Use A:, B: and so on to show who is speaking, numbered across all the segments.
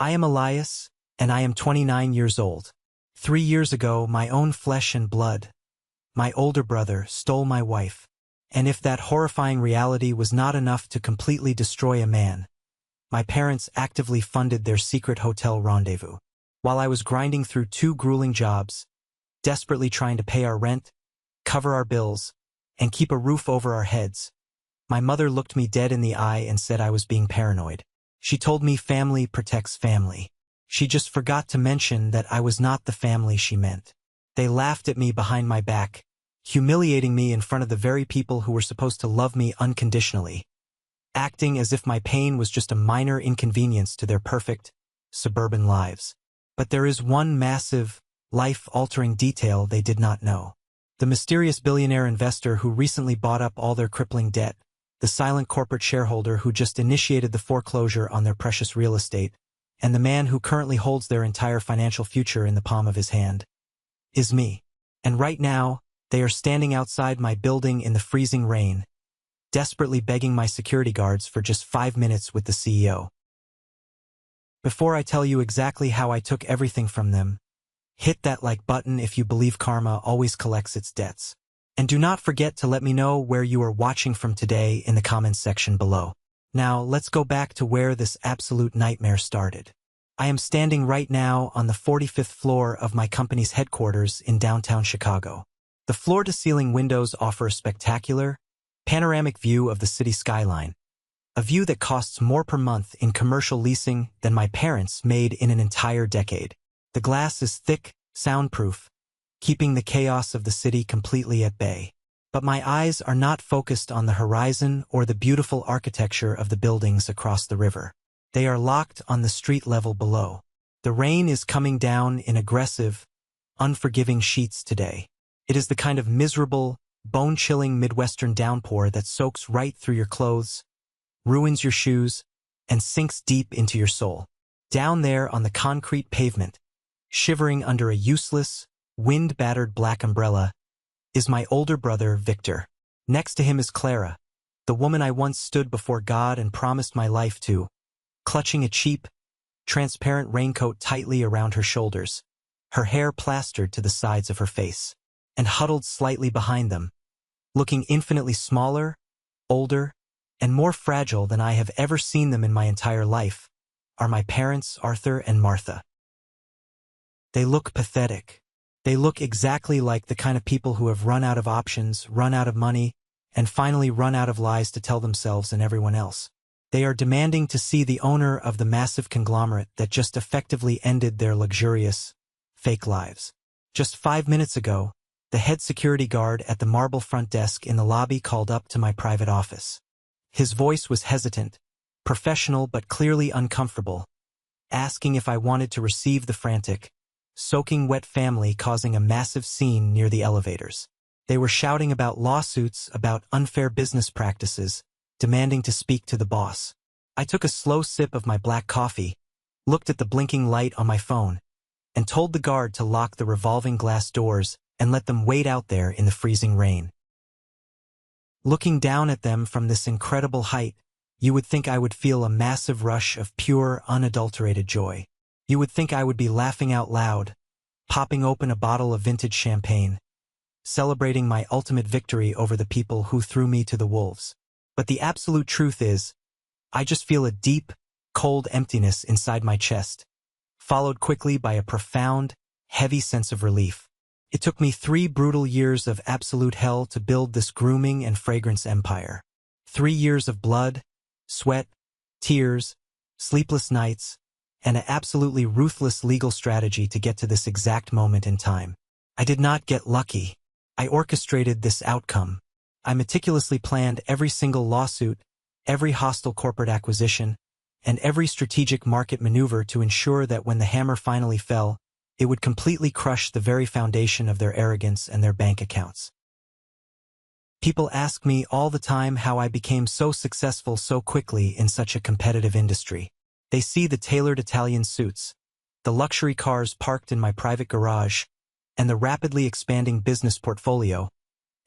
A: I am Elias, and I am 29 years old. 3 years ago, my own flesh and blood, my older brother, stole my wife. And if that horrifying reality was not enough to completely destroy a man, my parents actively funded their secret hotel rendezvous. While I was grinding through 2 grueling jobs, desperately trying to pay our rent, cover our bills, and keep a roof over our heads, my mother looked me dead in the eye and said I was being paranoid. She told me family protects family. She just forgot to mention that I was not the family she meant. They laughed at me behind my back, humiliating me in front of the very people who were supposed to love me unconditionally, acting as if my pain was just a minor inconvenience to their perfect, suburban lives. But there is one massive, life-altering detail they did not know. The mysterious billionaire investor who recently bought up all their crippling debt, the silent corporate shareholder who just initiated the foreclosure on their precious real estate, and the man who currently holds their entire financial future in the palm of his hand, is me. And right now, they are standing outside my building in the freezing rain, desperately begging my security guards for just 5 minutes with the CEO. Before I tell you exactly how I took everything from them, hit that like button if you believe karma always collects its debts. And do not forget to let me know where you are watching from today in the comments section below. Now, let's go back to where this absolute nightmare started. I am standing right now on the 45th floor of my company's headquarters in downtown Chicago. The floor-to-ceiling windows offer a spectacular, panoramic view of the city skyline, a view that costs more per month in commercial leasing than my parents made in an entire decade. The glass is thick, soundproof, keeping the chaos of the city completely at bay. But my eyes are not focused on the horizon or the beautiful architecture of the buildings across the river. They are locked on the street level below. The rain is coming down in aggressive, unforgiving sheets today. It is the kind of miserable, bone-chilling Midwestern downpour that soaks right through your clothes, ruins your shoes, and sinks deep into your soul. Down there on the concrete pavement, shivering under a useless, wind-battered black umbrella, is my older brother, Victor. Next to him is Clara, the woman I once stood before God and promised my life to, clutching a cheap, transparent raincoat tightly around her shoulders, her hair plastered to the sides of her face. And huddled slightly behind them, looking infinitely smaller, older, and more fragile than I have ever seen them in my entire life, are my parents, Arthur and Martha. They look pathetic. They look exactly like the kind of people who have run out of options, run out of money, and finally run out of lies to tell themselves and everyone else. They are demanding to see the owner of the massive conglomerate that just effectively ended their luxurious, fake lives. Just 5 minutes ago, the head security guard at the marble front desk in the lobby called up to my private office. His voice was hesitant, professional but clearly uncomfortable, asking if I wanted to receive the frantic, soaking wet family causing a massive scene near the elevators. They were shouting about lawsuits, about unfair business practices, demanding to speak to the boss. I took a slow sip of my black coffee, looked at the blinking light on my phone, and told the guard to lock the revolving glass doors and let them wait out there in the freezing rain. Looking down at them from this incredible height, you would think I would feel a massive rush of pure, unadulterated joy. You would think I would be laughing out loud, popping open a bottle of vintage champagne, celebrating my ultimate victory over the people who threw me to the wolves. But the absolute truth is, I just feel a deep, cold emptiness inside my chest, followed quickly by a profound, heavy sense of relief. It took me 3 brutal years of absolute hell to build this grooming and fragrance empire. 3 years of blood, sweat, tears, sleepless nights, and an absolutely ruthless legal strategy to get to this exact moment in time. I did not get lucky. I orchestrated this outcome. I meticulously planned every single lawsuit, every hostile corporate acquisition, and every strategic market maneuver to ensure that when the hammer finally fell, it would completely crush the very foundation of their arrogance and their bank accounts. People ask me all the time how I became so successful so quickly in such a competitive industry. They see the tailored Italian suits, the luxury cars parked in my private garage, and the rapidly expanding business portfolio,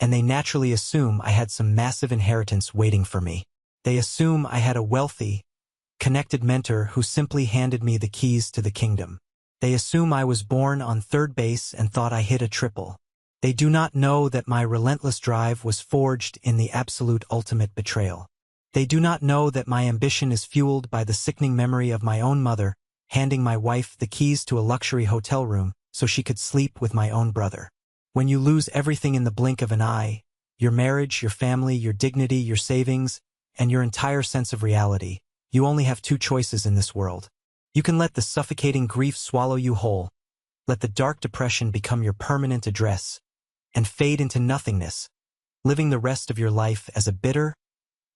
A: and they naturally assume I had some massive inheritance waiting for me. They assume I had a wealthy, connected mentor who simply handed me the keys to the kingdom. They assume I was born on third base and thought I hit a triple. They do not know that my relentless drive was forged in the absolute ultimate betrayal. They do not know that my ambition is fueled by the sickening memory of my own mother handing my wife the keys to a luxury hotel room so she could sleep with my own brother. When you lose everything in the blink of an eye, your marriage, your family, your dignity, your savings, and your entire sense of reality, you only have two choices in this world. You can let the suffocating grief swallow you whole, let the dark depression become your permanent address, and fade into nothingness, living the rest of your life as a bitter,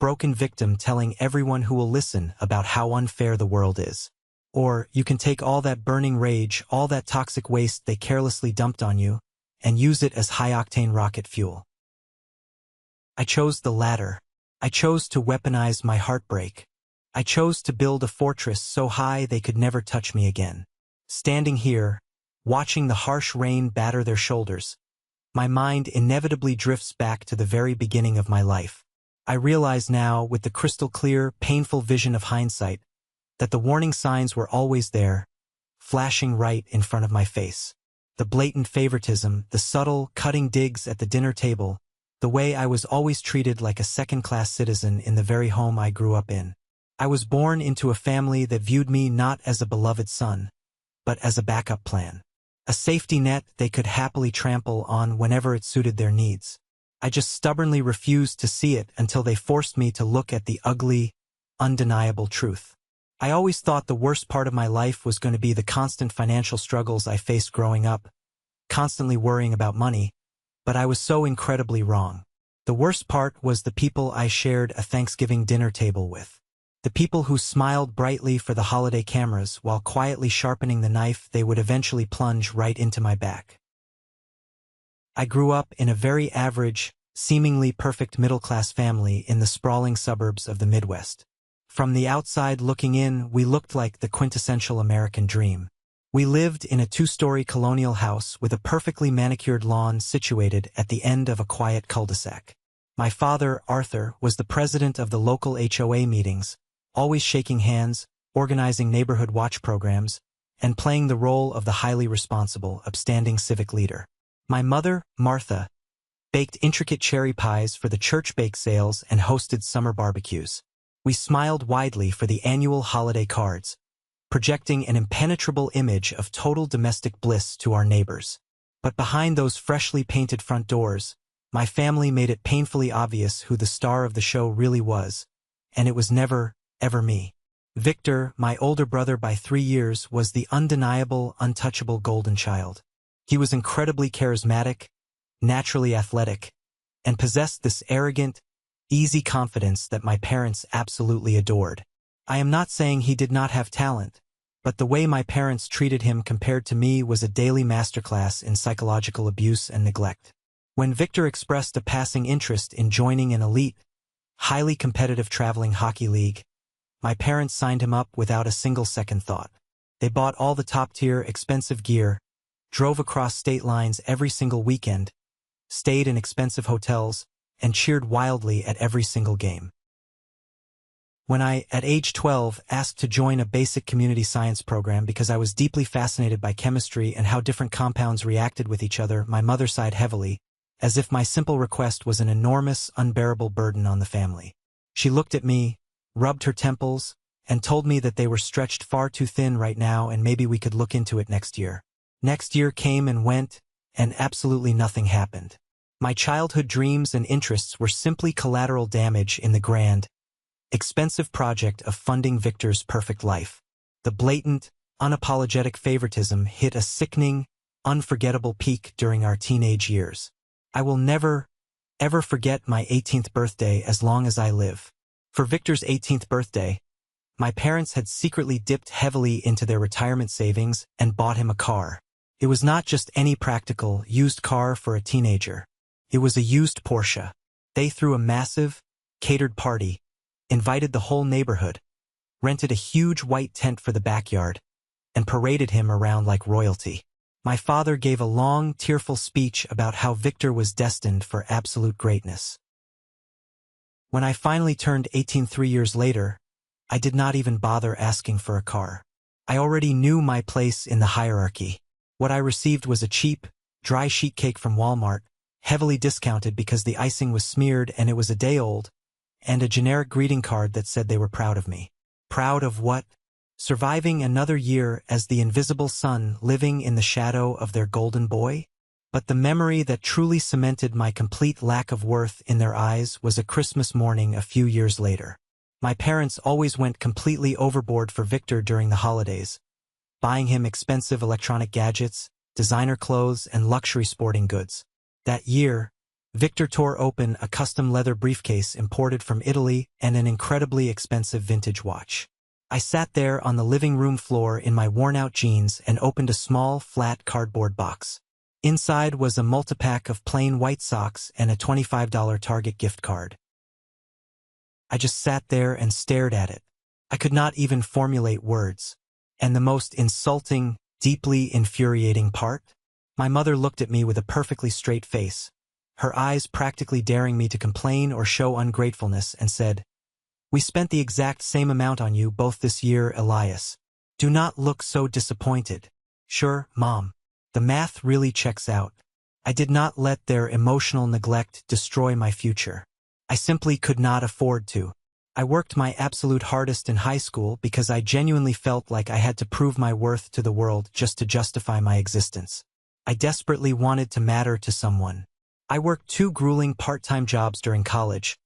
A: broken victim telling everyone who will listen about how unfair the world is. Or you can take all that burning rage, all that toxic waste they carelessly dumped on you, and use it as high-octane rocket fuel. I chose the latter. I chose to weaponize my heartbreak. I chose to build a fortress so high they could never touch me again. Standing here, watching the harsh rain batter their shoulders, my mind inevitably drifts back to the very beginning of my life. I realize now, with the crystal-clear, painful vision of hindsight, that the warning signs were always there, flashing right in front of my face. The blatant favoritism, the subtle, cutting digs at the dinner table, the way I was always treated like a second-class citizen in the very home I grew up in. I was born into a family that viewed me not as a beloved son, but as a backup plan. A safety net they could happily trample on whenever it suited their needs. I just stubbornly refused to see it until they forced me to look at the ugly, undeniable truth. I always thought the worst part of my life was going to be the constant financial struggles I faced growing up, constantly worrying about money, but I was so incredibly wrong. The worst part was the people I shared a Thanksgiving dinner table with. The people who smiled brightly for the holiday cameras while quietly sharpening the knife they would eventually plunge right into my back. I grew up in a very average, seemingly perfect middle-class family in the sprawling suburbs of the Midwest. From the outside looking in, we looked like the quintessential American dream. We lived in a two-story colonial house with a perfectly manicured lawn situated at the end of a quiet cul-de-sac. My father, Arthur, was the president of the local HOA meetings, always shaking hands, organizing neighborhood watch programs, and playing the role of the highly responsible, upstanding civic leader. My mother, Martha, baked intricate cherry pies for the church bake sales and hosted summer barbecues. We smiled widely for the annual holiday cards, projecting an impenetrable image of total domestic bliss to our neighbors. But behind those freshly painted front doors, my family made it painfully obvious who the star of the show really was, and it was never, ever me. Victor, my older brother by 3 years, was the undeniable, untouchable golden child. He was incredibly charismatic, naturally athletic, and possessed this arrogant, easy confidence that my parents absolutely adored. I am not saying he did not have talent, but the way my parents treated him compared to me was a daily masterclass in psychological abuse and neglect. When Victor expressed a passing interest in joining an elite, highly competitive traveling hockey league, my parents signed him up without a single second thought. They bought all the top-tier, expensive gear, drove across state lines every single weekend, stayed in expensive hotels, and cheered wildly at every single game. When I, at age 12, asked to join a basic community science program because I was deeply fascinated by chemistry and how different compounds reacted with each other, my mother sighed heavily, as if my simple request was an enormous, unbearable burden on the family. She looked at me, rubbed her temples, and told me that they were stretched far too thin right now and maybe we could look into it next year. Next year came and went, and absolutely nothing happened. My childhood dreams and interests were simply collateral damage in the grand, expensive project of funding Victor's perfect life. The blatant, unapologetic favoritism hit a sickening, unforgettable peak during our teenage years. I will never, ever forget my 18th birthday as long as I live. For Victor's 18th birthday, my parents had secretly dipped heavily into their retirement savings and bought him a car. It was not just any practical, used car for a teenager. It was a used Porsche. They threw a massive, catered party, invited the whole neighborhood, rented a huge white tent for the backyard, and paraded him around like royalty. My father gave a long, tearful speech about how Victor was destined for absolute greatness. When I finally turned 18 3 years later, I did not even bother asking for a car. I already knew my place in the hierarchy. What I received was a cheap, dry sheet cake from Walmart, heavily discounted because the icing was smeared and it was a day old, and a generic greeting card that said they were proud of me. Proud of what? Surviving another year as the invisible son living in the shadow of their golden boy? But the memory that truly cemented my complete lack of worth in their eyes was a Christmas morning a few years later. My parents always went completely overboard for Victor during the holidays, buying him expensive electronic gadgets, designer clothes, and luxury sporting goods. That year, Victor tore open a custom leather briefcase imported from Italy and an incredibly expensive vintage watch. I sat there on the living room floor in my worn-out jeans and opened a small, flat cardboard box. Inside was a multi-pack of plain white socks and a $25 Target gift card. I just sat there and stared at it. I could not even formulate words. And the most insulting, deeply infuriating part? My mother looked at me with a perfectly straight face, her eyes practically daring me to complain or show ungratefulness, and said, "We spent the exact same amount on you both this year, Elias. Do not look so disappointed." Sure, Mom. The math really checks out. I did not let their emotional neglect destroy my future. I simply could not afford to. I worked my absolute hardest in high school because I genuinely felt like I had to prove my worth to the world just to justify my existence. I desperately wanted to matter to someone. I worked 2 grueling part-time jobs during college,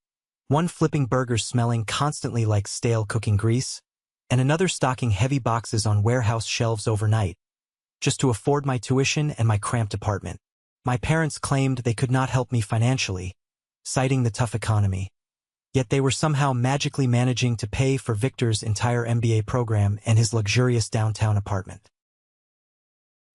A: one flipping burgers smelling constantly like stale cooking grease, and another stocking heavy boxes on warehouse shelves overnight, just to afford my tuition and my cramped apartment. My parents claimed they could not help me financially, citing the tough economy. Yet they were somehow magically managing to pay for Victor's entire MBA program and his luxurious downtown apartment.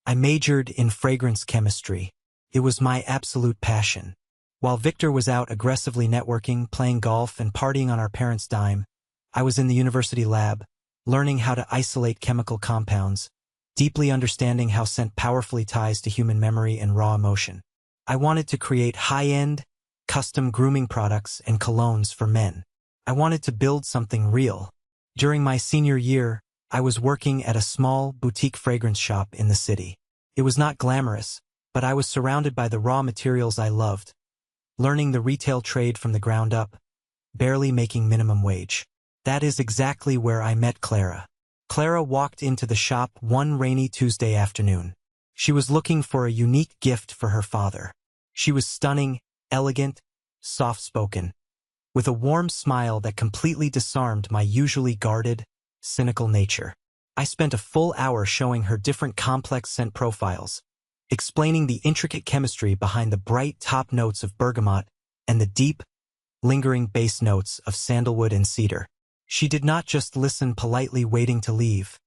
A: I majored in fragrance chemistry. It was my absolute passion. While Victor was out aggressively networking, playing golf, and partying on our parents' dime, I was in the university lab, learning how to isolate chemical compounds, deeply understanding how scent powerfully ties to human memory and raw emotion. I wanted to create high-end, custom grooming products and colognes for men. I wanted to build something real. During my senior year, I was working at a small, boutique fragrance shop in the city. It was not glamorous, but I was surrounded by the raw materials I loved, learning the retail trade from the ground up, barely making minimum wage. That is exactly where I met Clara. Clara walked into the shop one rainy Tuesday afternoon. She was looking for a unique gift for her father. She was stunning, elegant, soft-spoken, with a warm smile that completely disarmed my usually guarded, cynical nature. I spent a full hour showing her different complex scent profiles, explaining the intricate chemistry behind the bright top notes of bergamot and the deep, lingering base notes of sandalwood and cedar. She did not just listen politely waiting to leave.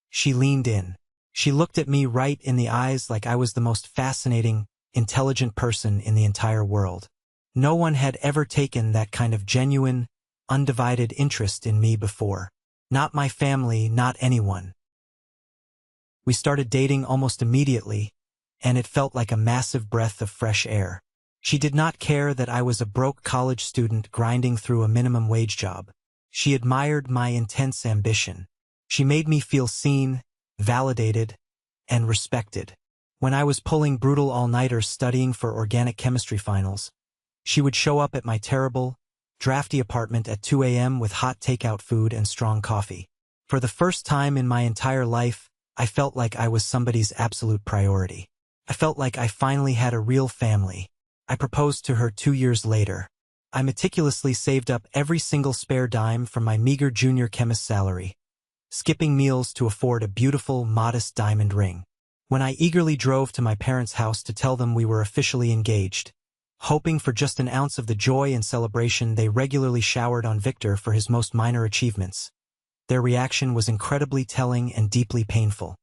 A: She leaned in. She looked at me right in the eyes like I was the most fascinating, intelligent person in the entire world. No one had ever taken that kind of genuine, undivided interest in me before. Not my family, not anyone. We started dating almost immediately, and it felt like a massive breath of fresh air. She did not care that I was a broke college student grinding through a minimum wage job. She admired my intense ambition. She made me feel seen, validated, and respected. When I was pulling brutal all-nighters studying for organic chemistry finals, she would show up at my terrible, drafty apartment at 2 a.m. with hot takeout food and strong coffee. For the first time in my entire life, I felt like I was somebody's absolute priority. I felt like I finally had a real family. I proposed to her 2 years later. I meticulously saved up every single spare dime from my meager junior chemist salary, skipping meals to afford a beautiful, modest diamond ring. When I eagerly drove to my parents' house to tell them we were officially engaged, hoping for just an ounce of the joy and celebration they regularly showered on Victor for his most minor achievements, their reaction was incredibly telling and deeply painful.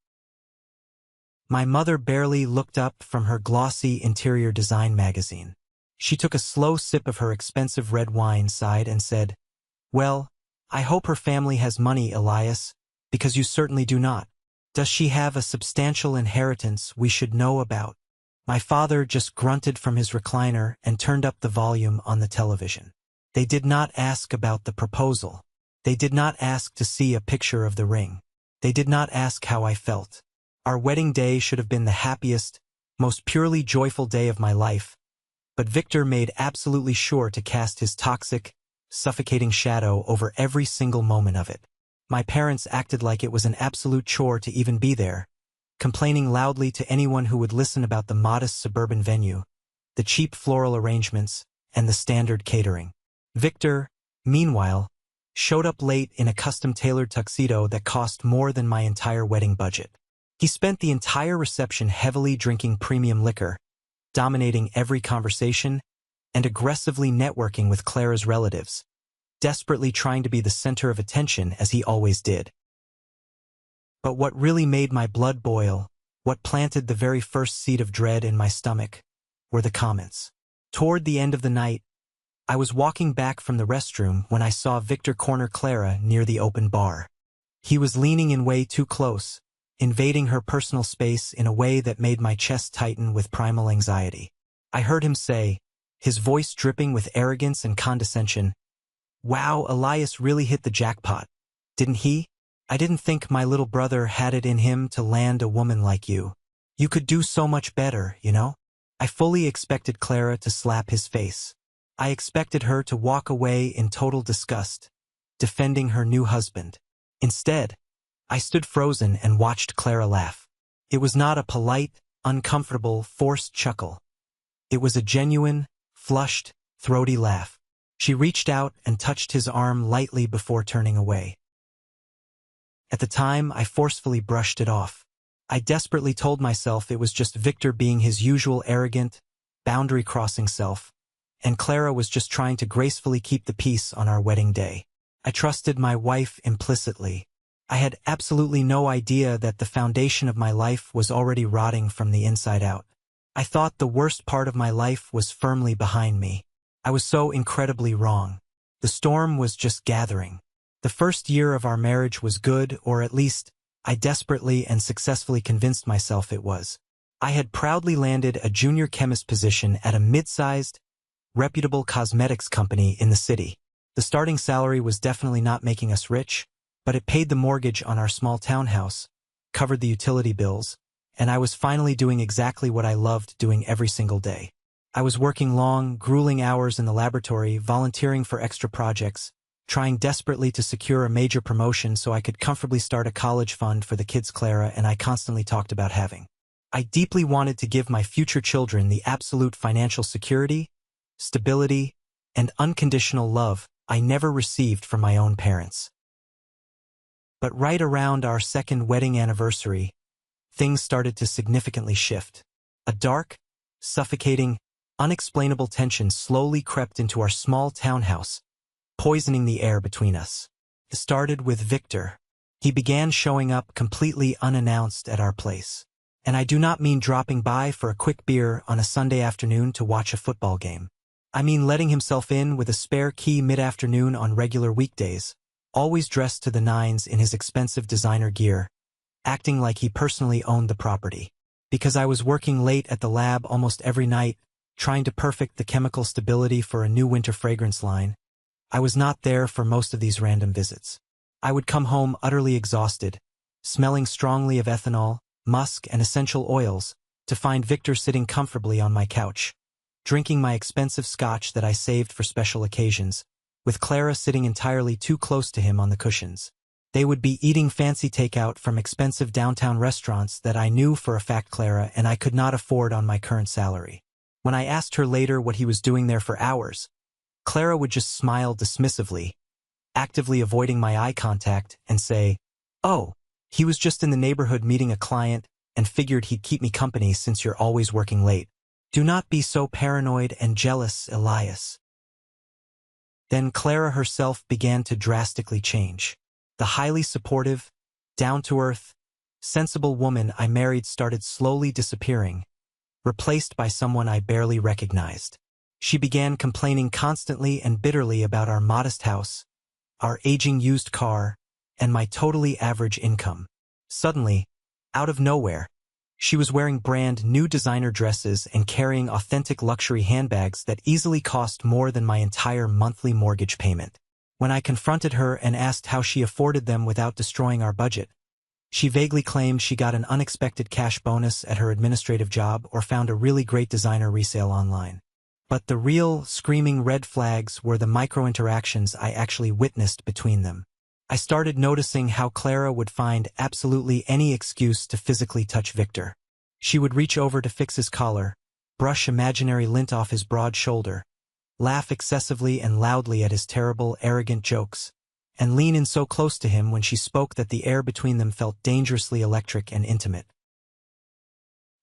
A: My mother barely looked up from her glossy interior design magazine. She took a slow sip of her expensive red wine, sighed, and said, "Well, I hope her family has money, Elias, because you certainly do not. Does she have a substantial inheritance we should know about?" My father just grunted from his recliner and turned up the volume on the television. They did not ask about the proposal. They did not ask to see a picture of the ring. They did not ask how I felt. Our wedding day should have been the happiest, most purely joyful day of my life, but Victor made absolutely sure to cast his toxic, suffocating shadow over every single moment of it. My parents acted like it was an absolute chore to even be there, complaining loudly to anyone who would listen about the modest suburban venue, the cheap floral arrangements, and the standard catering. Victor, meanwhile, showed up late in a custom-tailored tuxedo that cost more than my entire wedding budget. He spent the entire reception heavily drinking premium liquor, dominating every conversation, and aggressively networking with Clara's relatives, desperately trying to be the center of attention as he always did. But what really made my blood boil, what planted the very first seed of dread in my stomach, were the comments. Toward the end of the night, I was walking back from the restroom when I saw Victor corner Clara near the open bar. He was leaning in way too close, invading her personal space in a way that made my chest tighten with primal anxiety. I heard him say, his voice dripping with arrogance and condescension, "Wow, Elias really hit the jackpot, didn't he? I didn't think my little brother had it in him to land a woman like you. You could do so much better, you know?" I fully expected Clara to slap his face. I expected her to walk away in total disgust, defending her new husband. Instead, I stood frozen and watched Clara laugh. It was not a polite, uncomfortable, forced chuckle. It was a genuine, flushed, throaty laugh. She reached out and touched his arm lightly before turning away. At the time, I forcefully brushed it off. I desperately told myself it was just Victor being his usual arrogant, boundary-crossing self, and Clara was just trying to gracefully keep the peace on our wedding day. I trusted my wife implicitly. I had absolutely no idea that the foundation of my life was already rotting from the inside out. I thought the worst part of my life was firmly behind me. I was so incredibly wrong. The storm was just gathering. The first year of our marriage was good, or at least, I desperately and successfully convinced myself it was. I had proudly landed a junior chemist position at a mid-sized, reputable cosmetics company in the city. The starting salary was definitely not making us rich, but it paid the mortgage on our small townhouse, covered the utility bills, and I was finally doing exactly what I loved doing every single day. I was working long, grueling hours in the laboratory, volunteering for extra projects, trying desperately to secure a major promotion so I could comfortably start a college fund for the kids Clara and I constantly talked about having. I deeply wanted to give my future children the absolute financial security, stability, and unconditional love I never received from my own parents. But right around our second wedding anniversary, things started to significantly shift. A dark, suffocating, unexplainable tension slowly crept into our small townhouse, poisoning the air between us. It started with Victor. He began showing up completely unannounced at our place. And I do not mean dropping by for a quick beer on a Sunday afternoon to watch a football game. I mean letting himself in with a spare key mid-afternoon on regular weekdays, always dressed to the nines in his expensive designer gear, acting like he personally owned the property. Because I was working late at the lab almost every night, trying to perfect the chemical stability for a new winter fragrance line, I was not there for most of these random visits. I would come home utterly exhausted, smelling strongly of ethanol, musk, and essential oils, to find Victor sitting comfortably on my couch, drinking my expensive scotch that I saved for special occasions, with Clara sitting entirely too close to him on the cushions. They would be eating fancy takeout from expensive downtown restaurants that I knew for a fact Clara and I could not afford on my current salary. When I asked her later what he was doing there for hours, Clara would just smile dismissively, actively avoiding my eye contact, and say, "Oh, he was just in the neighborhood meeting a client and figured he'd keep me company since you're always working late. Do not be so paranoid and jealous, Elias." Then Clara herself began to drastically change. The highly supportive, down-to-earth, sensible woman I married started slowly disappearing, replaced by someone I barely recognized. She began complaining constantly and bitterly about our modest house, our aging used car, and my totally average income. Suddenly, out of nowhere, she was wearing brand new designer dresses and carrying authentic luxury handbags that easily cost more than my entire monthly mortgage payment. When I confronted her and asked how she afforded them without destroying our budget, she vaguely claimed she got an unexpected cash bonus at her administrative job or found a really great designer resale online. But the real, screaming red flags were the micro-interactions I actually witnessed between them. I started noticing how Clara would find absolutely any excuse to physically touch Victor. She would reach over to fix his collar, brush imaginary lint off his broad shoulder, laugh excessively and loudly at his terrible, arrogant jokes, and lean in so close to him when she spoke that the air between them felt dangerously electric and intimate.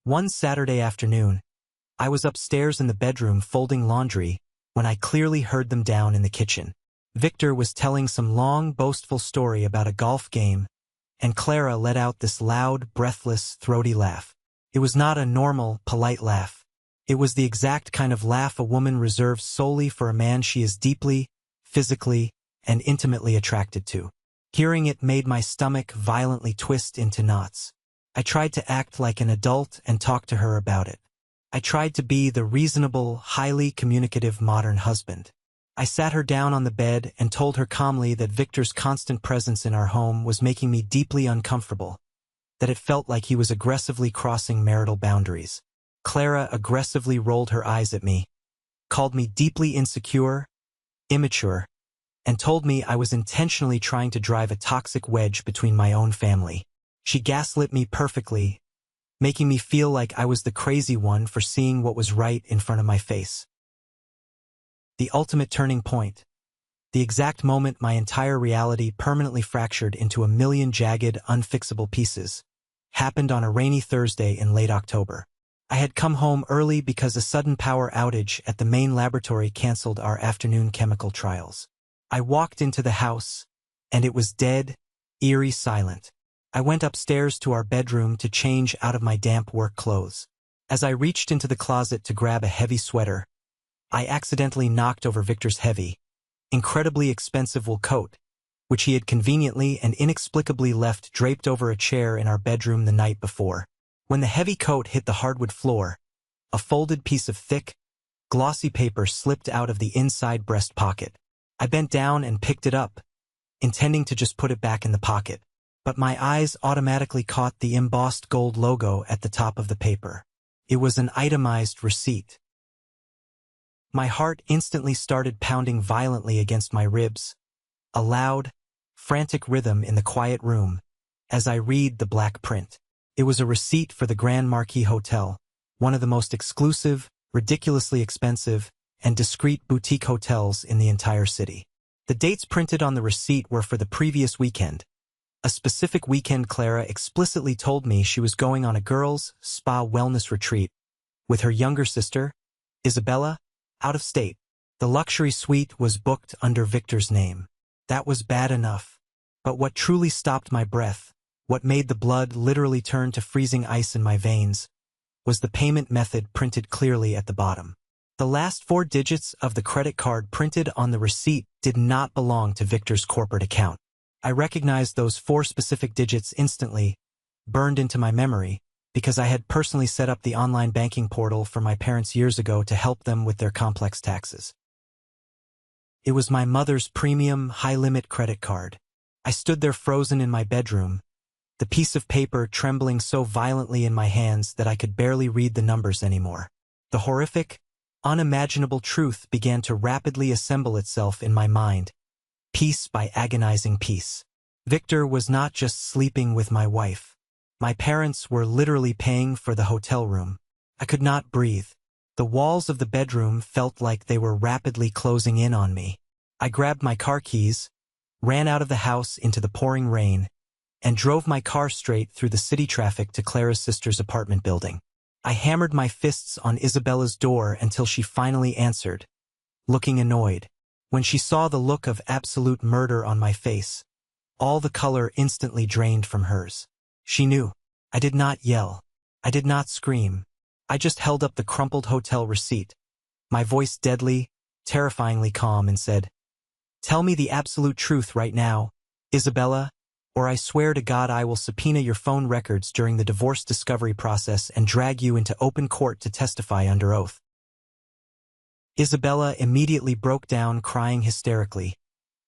A: One Saturday afternoon, I was upstairs in the bedroom folding laundry when I clearly heard them down in the kitchen. Victor was telling some long, boastful story about a golf game, and Clara let out this loud, breathless, throaty laugh. It was not a normal, polite laugh. It was the exact kind of laugh a woman reserves solely for a man she is deeply, physically, and intimately attracted to. Hearing it made my stomach violently twist into knots. I tried to act like an adult and talk to her about it. I tried to be the reasonable, highly communicative modern husband. I sat her down on the bed and told her calmly that Victor's constant presence in our home was making me deeply uncomfortable, that it felt like he was aggressively crossing marital boundaries. Clara aggressively rolled her eyes at me, called me deeply insecure, immature, and told me I was intentionally trying to drive a toxic wedge between my own family. She gaslit me perfectly, making me feel like I was the crazy one for seeing what was right in front of my face. The ultimate turning point, the exact moment my entire reality permanently fractured into a million jagged, unfixable pieces, happened on a rainy Thursday in late October. I had come home early because a sudden power outage at the main laboratory canceled our afternoon chemical trials. I walked into the house, and it was dead, eerie silent. I went upstairs to our bedroom to change out of my damp work clothes. As I reached into the closet to grab a heavy sweater, I accidentally knocked over Victor's heavy, incredibly expensive wool coat, which he had conveniently and inexplicably left draped over a chair in our bedroom the night before. When the heavy coat hit the hardwood floor, a folded piece of thick, glossy paper slipped out of the inside breast pocket. I bent down and picked it up, intending to just put it back in the pocket. But my eyes automatically caught the embossed gold logo at the top of the paper. It was an itemized receipt. My heart instantly started pounding violently against my ribs, a loud, frantic rhythm in the quiet room, as I read the black print. It was a receipt for the Grand Marquis Hotel, one of the most exclusive, ridiculously expensive, and discreet boutique hotels in the entire city. The dates printed on the receipt were for the previous weekend, a specific weekend Clara explicitly told me she was going on a girls' spa wellness retreat with her younger sister, Isabella, out of state. The luxury suite was booked under Victor's name. That was bad enough. But what truly stopped my breath, what made the blood literally turn to freezing ice in my veins, was the payment method printed clearly at the bottom. The last 4 digits of the credit card printed on the receipt did not belong to Victor's corporate account. I recognized those 4 specific digits instantly, burned into my memory, because I had personally set up the online banking portal for my parents years ago to help them with their complex taxes. It was my mother's premium, high-limit credit card. I stood there frozen in my bedroom, the piece of paper trembling so violently in my hands that I could barely read the numbers anymore. The horrific, unimaginable truth began to rapidly assemble itself in my mind, piece by agonizing piece. Victor was not just sleeping with my wife. My parents were literally paying for the hotel room. I could not breathe. The walls of the bedroom felt like they were rapidly closing in on me. I grabbed my car keys, ran out of the house into the pouring rain, and drove my car straight through the city traffic to Clara's sister's apartment building. I hammered my fists on Isabella's door until she finally answered, looking annoyed. When she saw the look of absolute murder on my face, all the color instantly drained from hers. She knew. I did not yell. I did not scream. I just held up the crumpled hotel receipt, my voice deadly, terrifyingly calm, and said, "Tell me the absolute truth right now, Isabella, or I swear to God I will subpoena your phone records during the divorce discovery process and drag you into open court to testify under oath." Isabella immediately broke down, crying hysterically,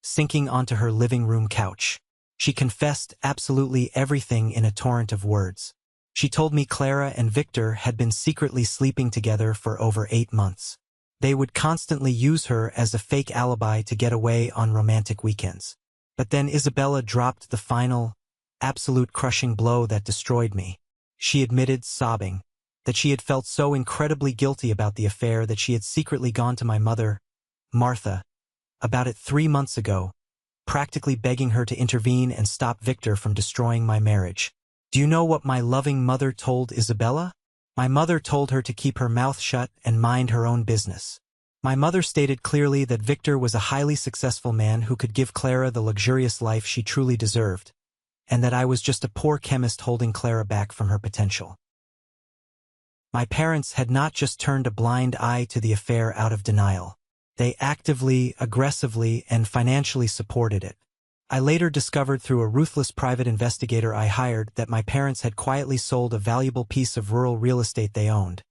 A: sinking onto her living room couch. She confessed absolutely everything in a torrent of words. She told me Clara and Victor had been secretly sleeping together for over 8 months. They would constantly use her as a fake alibi to get away on romantic weekends. But then Isabella dropped the final, absolute crushing blow that destroyed me. She admitted, sobbing, that she had felt so incredibly guilty about the affair that she had secretly gone to my mother, Martha, about it 3 months ago, practically begging her to intervene and stop Victor from destroying my marriage. Do you know what my loving mother told Isabella? My mother told her to keep her mouth shut and mind her own business. My mother stated clearly that Victor was a highly successful man who could give Clara the luxurious life she truly deserved, and that I was just a poor chemist holding Clara back from her potential. My parents had not just turned a blind eye to the affair out of denial. They actively, aggressively, and financially supported it. I later discovered through a ruthless private investigator I hired that my parents had quietly sold a valuable piece of rural real estate they owned,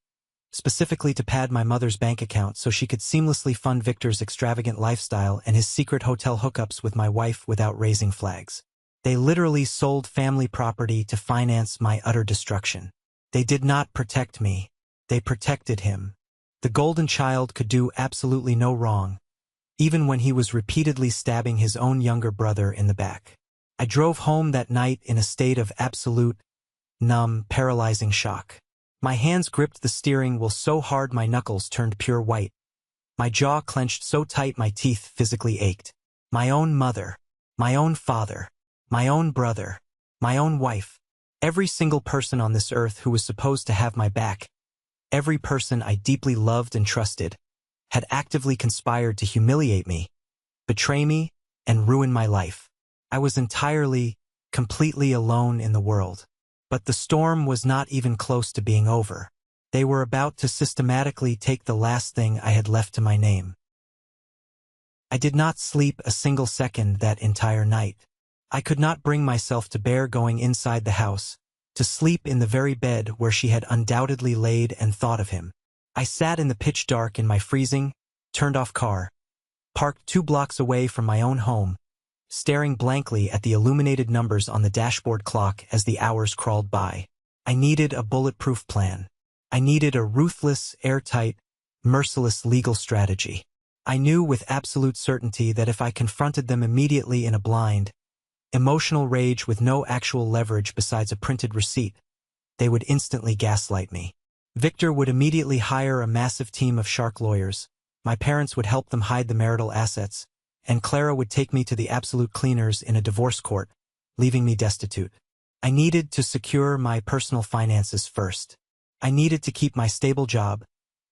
A: specifically to pad my mother's bank account so she could seamlessly fund Victor's extravagant lifestyle and his secret hotel hookups with my wife without raising flags. They literally sold family property to finance my utter destruction. They did not protect me. They protected him. The golden child could do absolutely no wrong, even when he was repeatedly stabbing his own younger brother in the back. I drove home that night in a state of absolute, numb, paralyzing shock. My hands gripped the steering wheel so hard my knuckles turned pure white. My jaw clenched so tight my teeth physically ached. My own mother, my own father, my own brother, my own wife, every single person on this earth who was supposed to have my back, every person I deeply loved and trusted, had actively conspired to humiliate me, betray me, and ruin my life. I was entirely, completely alone in the world. But the storm was not even close to being over. They were about to systematically take the last thing I had left to my name. I did not sleep a single second that entire night. I could not bring myself to bear going inside the house, to sleep in the very bed where she had undoubtedly laid and thought of him. I sat in the pitch dark in my freezing, turned-off car, parked 2 blocks away from my own home, staring blankly at the illuminated numbers on the dashboard clock as the hours crawled by. I needed a bulletproof plan. I needed a ruthless, airtight, merciless legal strategy. I knew with absolute certainty that if I confronted them immediately in a blind, emotional rage with no actual leverage besides a printed receipt, they would instantly gaslight me. Victor would immediately hire a massive team of shark lawyers, my parents would help them hide the marital assets, and Clara would take me to the absolute cleaners in a divorce court, leaving me destitute. I needed to secure my personal finances first. I needed to keep my stable job,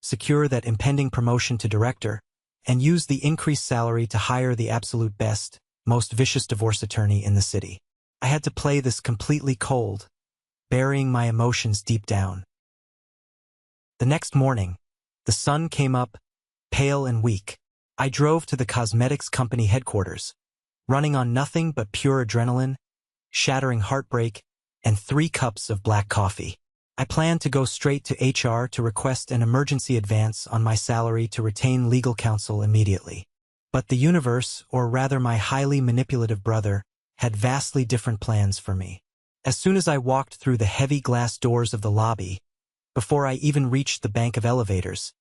A: secure that impending promotion to director, and use the increased salary to hire the absolute best, most vicious divorce attorney in the city. I had to play this completely cold, burying my emotions deep down. The next morning, the sun came up, pale and weak. I drove to the cosmetics company headquarters, running on nothing but pure adrenaline, shattering heartbreak, and 3 cups of black coffee. I planned to go straight to HR to request an emergency advance on my salary to retain legal counsel immediately. But the universe, or rather my highly manipulative brother, had vastly different plans for me. As soon as I walked through the heavy glass doors of the lobby, before I even reached the bank of elevators,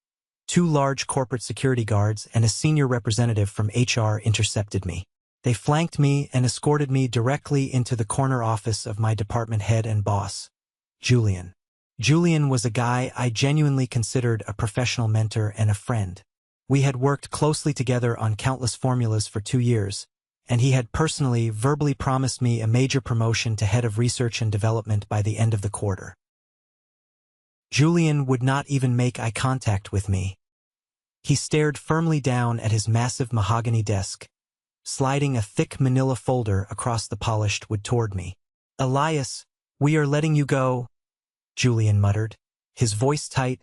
A: 2 large corporate security guards and a senior representative from HR intercepted me. They flanked me and escorted me directly into the corner office of my department head and boss, Julian. Julian was a guy I genuinely considered a professional mentor and a friend. We had worked closely together on countless formulas for 2 years, and he had personally, verbally promised me a major promotion to head of research and development by the end of the quarter. Julian would not even make eye contact with me. He stared firmly down at his massive mahogany desk, sliding a thick manila folder across the polished wood toward me. "Elias, we are letting you go," Julian muttered, his voice tight,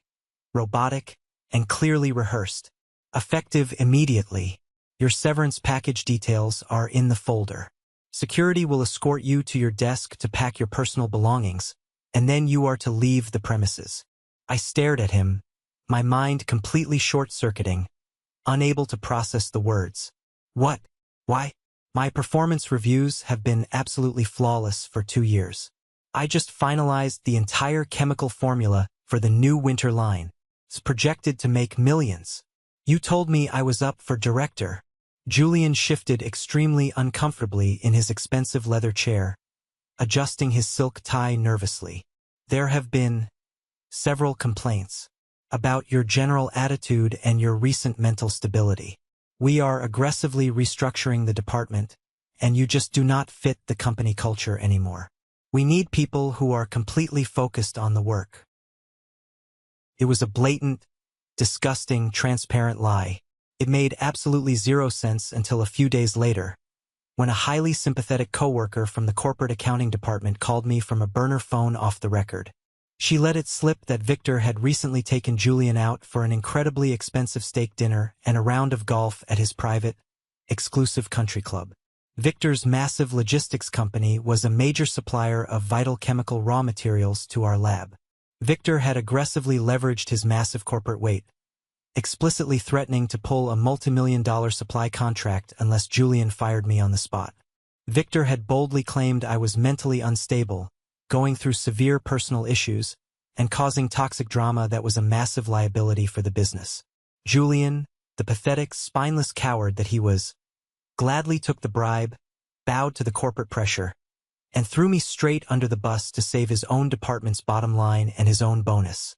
A: robotic, and clearly rehearsed. "Effective immediately. Your severance package details are in the folder. Security will escort you to your desk to pack your personal belongings, and then you are to leave the premises." I stared at him, my mind completely short-circuiting, unable to process the words. "What?" Why? My performance reviews have been absolutely flawless for 2 years. I just finalized the entire chemical formula for the new winter line. It's projected to make millions. You told me I was up for director. Julian shifted extremely uncomfortably in his expensive leather chair, adjusting his silk tie nervously. There have been several complaints about your general attitude and your recent mental stability. We are aggressively restructuring the department, and you just do not fit the company culture anymore. We need people who are completely focused on the work. It was a blatant, disgusting, transparent lie. It made absolutely zero sense until a few days later, when a highly sympathetic coworker from the corporate accounting department called me from a burner phone off the record. She let it slip that Victor had recently taken Julian out for an incredibly expensive steak dinner and a round of golf at his private, exclusive country club. Victor's massive logistics company was a major supplier of vital chemical raw materials to our lab. Victor had aggressively leveraged his massive corporate weight, explicitly threatening to pull a multi-million-dollar supply contract unless Julian fired me on the spot. Victor had boldly claimed I was mentally unstable, going through severe personal issues, and causing toxic drama that was a massive liability for the business. Julian, the pathetic, spineless coward that he was, gladly took the bribe, bowed to the corporate pressure, and threw me straight under the bus to save his own department's bottom line and his own bonus.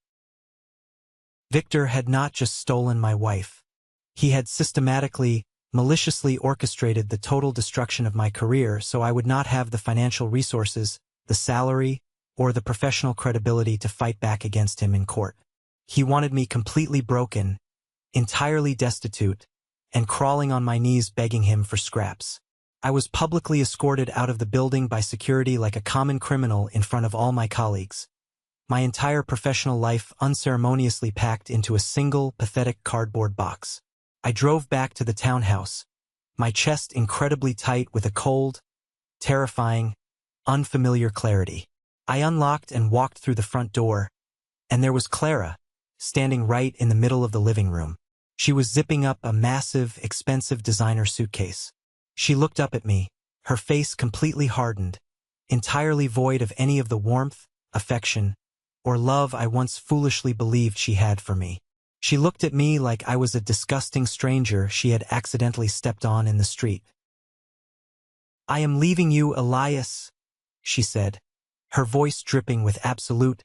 A: Victor had not just stolen my wife. He had systematically, maliciously orchestrated the total destruction of my career so I would not have the financial resources, the salary, or the professional credibility to fight back against him in court. He wanted me completely broken, entirely destitute, and crawling on my knees begging him for scraps. I was publicly escorted out of the building by security like a common criminal in front of all my colleagues. My entire professional life unceremoniously packed into a single, pathetic cardboard box. I drove back to the townhouse, my chest incredibly tight with a cold, terrifying, unfamiliar clarity. I unlocked and walked through the front door, and there was Clara, standing right in the middle of the living room. She was zipping up a massive, expensive designer suitcase. She looked up at me, her face completely hardened, entirely void of any of the warmth, affection, or love I once foolishly believed she had for me. She looked at me like I was a disgusting stranger she had accidentally stepped on in the street. "I am leaving you, Elias," she said, her voice dripping with absolute,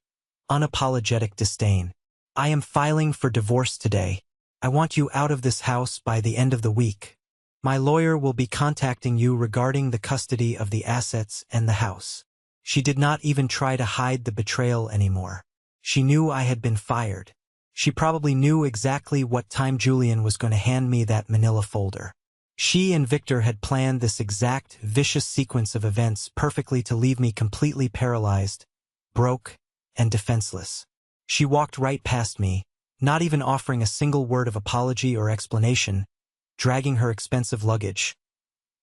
A: unapologetic disdain. "I am filing for divorce today. I want you out of this house by the end of the week. My lawyer will be contacting you regarding the custody of the assets and the house." She did not even try to hide the betrayal anymore. She knew I had been fired. She probably knew exactly what time Julian was going to hand me that manila folder. She and Victor had planned this exact, vicious sequence of events perfectly to leave me completely paralyzed, broke, and defenseless. She walked right past me, not even offering a single word of apology or explanation, dragging her expensive luggage.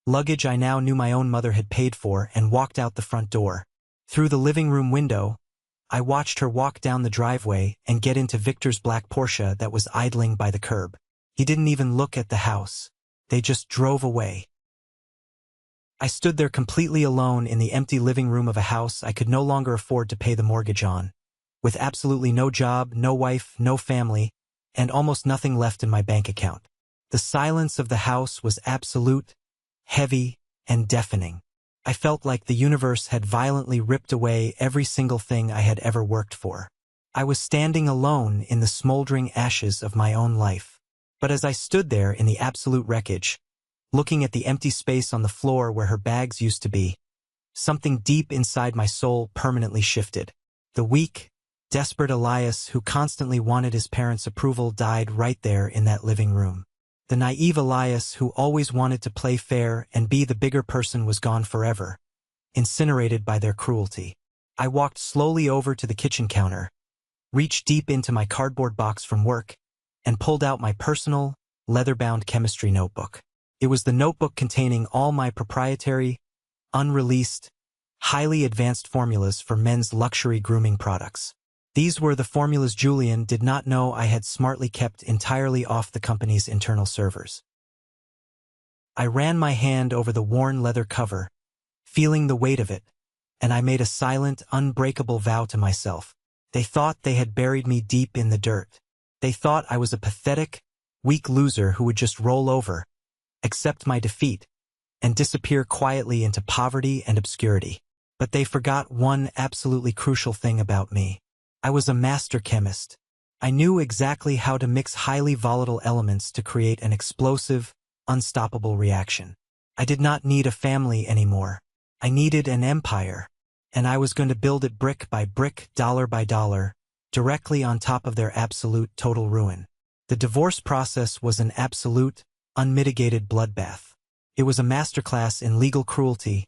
A: Luggage I now knew my own mother had paid for, and walked out the front door. Through the living room window, I watched her walk down the driveway and get into Victor's black Porsche that was idling by the curb. He didn't even look at the house. They just drove away. I stood there completely alone in the empty living room of a house I could no longer afford to pay the mortgage on, with absolutely no job, no wife, no family, and almost nothing left in my bank account. The silence of the house was absolute, heavy, and deafening. I felt like the universe had violently ripped away every single thing I had ever worked for. I was standing alone in the smoldering ashes of my own life. But as I stood there in the absolute wreckage, looking at the empty space on the floor where her bags used to be, something deep inside my soul permanently shifted. The weak, desperate Elias who constantly wanted his parents' approval died right there in that living room. The naive Elias who always wanted to play fair and be the bigger person was gone forever, incinerated by their cruelty. I walked slowly over to the kitchen counter, reached deep into my cardboard box from work, and pulled out my personal, leather-bound chemistry notebook. It was the notebook containing all my proprietary, unreleased, highly advanced formulas for men's luxury grooming products. These were the formulas Julian did not know I had smartly kept entirely off the company's internal servers. I ran my hand over the worn leather cover, feeling the weight of it, and I made a silent, unbreakable vow to myself. They thought they had buried me deep in the dirt. They thought I was a pathetic, weak loser who would just roll over, accept my defeat, and disappear quietly into poverty and obscurity. But they forgot one absolutely crucial thing about me. I was a master chemist. I knew exactly how to mix highly volatile elements to create an explosive, unstoppable reaction. I did not need a family anymore. I needed an empire, and I was going to build it brick by brick, dollar by dollar, directly on top of their absolute total ruin. The divorce process was an absolute, unmitigated bloodbath. It was a masterclass in legal cruelty,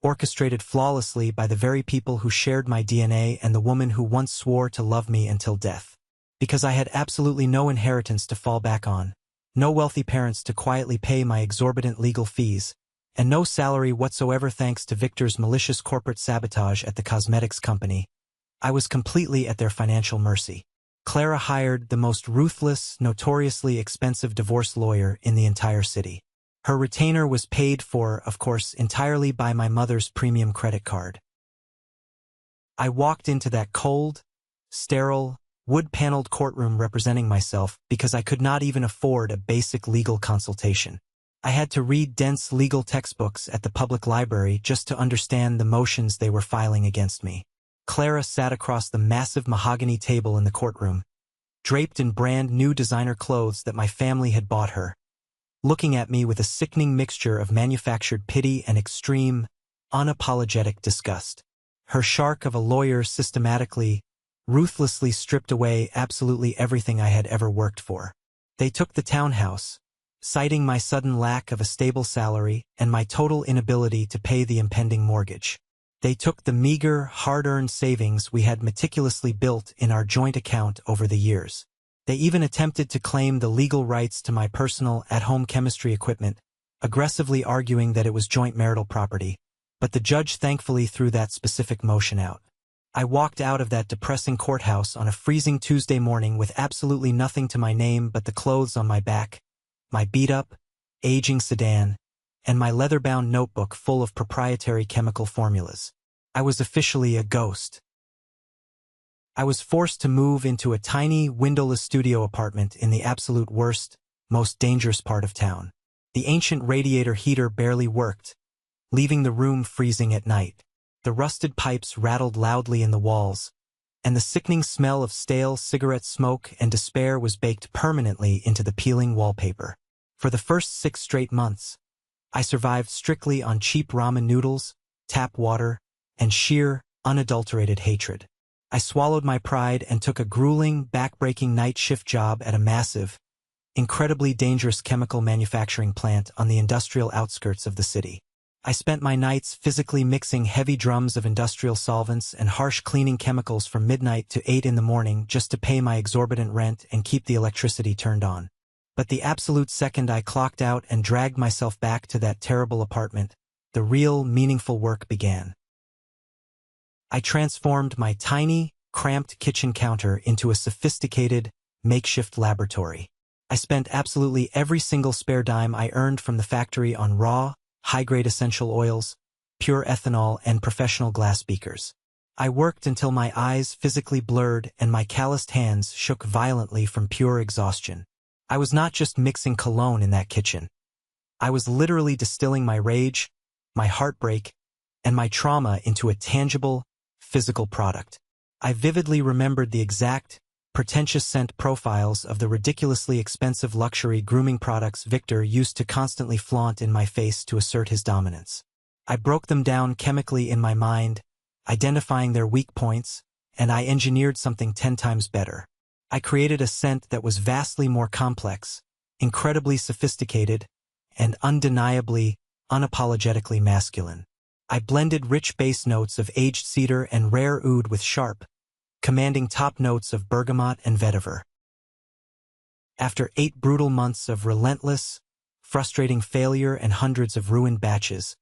A: orchestrated flawlessly by the very people who shared my DNA and the woman who once swore to love me until death. Because I had absolutely no inheritance to fall back on, no wealthy parents to quietly pay my exorbitant legal fees, and no salary whatsoever thanks to Victor's malicious corporate sabotage at the cosmetics company, I was completely at their financial mercy. Clara hired the most ruthless, notoriously expensive divorce lawyer in the entire city. Her retainer was paid for, of course, entirely by my mother's premium credit card. I walked into that cold, sterile, wood-paneled courtroom representing myself because I could not even afford a basic legal consultation. I had to read dense legal textbooks at the public library just to understand the motions they were filing against me. Clara sat across the massive mahogany table in the courtroom, draped in brand-new designer clothes that my family had bought her, looking at me with a sickening mixture of manufactured pity and extreme, unapologetic disgust. Her shark of a lawyer systematically, ruthlessly stripped away absolutely everything I had ever worked for. They took the townhouse, citing my sudden lack of a stable salary and my total inability to pay the impending mortgage. They took the meager, hard-earned savings we had meticulously built in our joint account over the years. They even attempted to claim the legal rights to my personal, at-home chemistry equipment, aggressively arguing that it was joint marital property, but the judge thankfully threw that specific motion out. I walked out of that depressing courthouse on a freezing Tuesday morning with absolutely nothing to my name but the clothes on my back, my beat-up, aging sedan, and my leather-bound notebook full of proprietary chemical formulas. I was officially a ghost. I was forced to move into a tiny, windowless studio apartment in the absolute worst, most dangerous part of town. The ancient radiator heater barely worked, leaving the room freezing at night. The rusted pipes rattled loudly in the walls, and the sickening smell of stale cigarette smoke and despair was baked permanently into the peeling wallpaper. For the first 6 straight months, I survived strictly on cheap ramen noodles, tap water, and sheer, unadulterated hatred. I swallowed my pride and took a grueling, back-breaking night shift job at a massive, incredibly dangerous chemical manufacturing plant on the industrial outskirts of the city. I spent my nights physically mixing heavy drums of industrial solvents and harsh cleaning chemicals from midnight to 8 in the morning just to pay my exorbitant rent and keep the electricity turned on. But the absolute second I clocked out and dragged myself back to that terrible apartment, the real, meaningful work began. I transformed my tiny, cramped kitchen counter into a sophisticated, makeshift laboratory. I spent absolutely every single spare dime I earned from the factory on raw, high-grade essential oils, pure ethanol, and professional glass beakers. I worked until my eyes physically blurred and my calloused hands shook violently from pure exhaustion. I was not just mixing cologne in that kitchen. I was literally distilling my rage, my heartbreak, and my trauma into a tangible, physical product. I vividly remembered the exact, pretentious scent profiles of the ridiculously expensive luxury grooming products Victor used to constantly flaunt in my face to assert his dominance. I broke them down chemically in my mind, identifying their weak points, and I engineered something 10 times better. I created a scent that was vastly more complex, incredibly sophisticated, and undeniably, unapologetically masculine. I blended rich base notes of aged cedar and rare oud with sharp, commanding top notes of bergamot and vetiver. After 8 brutal months of relentless, frustrating failure and hundreds of ruined batches,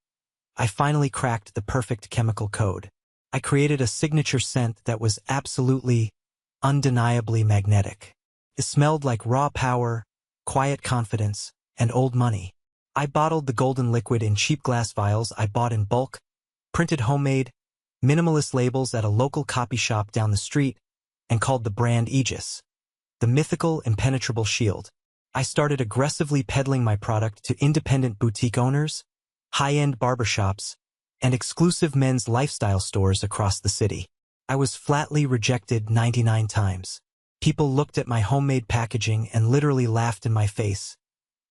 A: I finally cracked the perfect chemical code. I created a signature scent that was absolutely, undeniably magnetic. It smelled like raw power, quiet confidence, and old money. I bottled the golden liquid in cheap glass vials I bought in bulk, printed homemade, minimalist labels at a local copy shop down the street, and called the brand Aegis, the mythical impenetrable shield. I started aggressively peddling my product to independent boutique owners, high-end barbershops, and exclusive men's lifestyle stores across the city. I was flatly rejected 99 times. People looked at my homemade packaging and literally laughed in my face,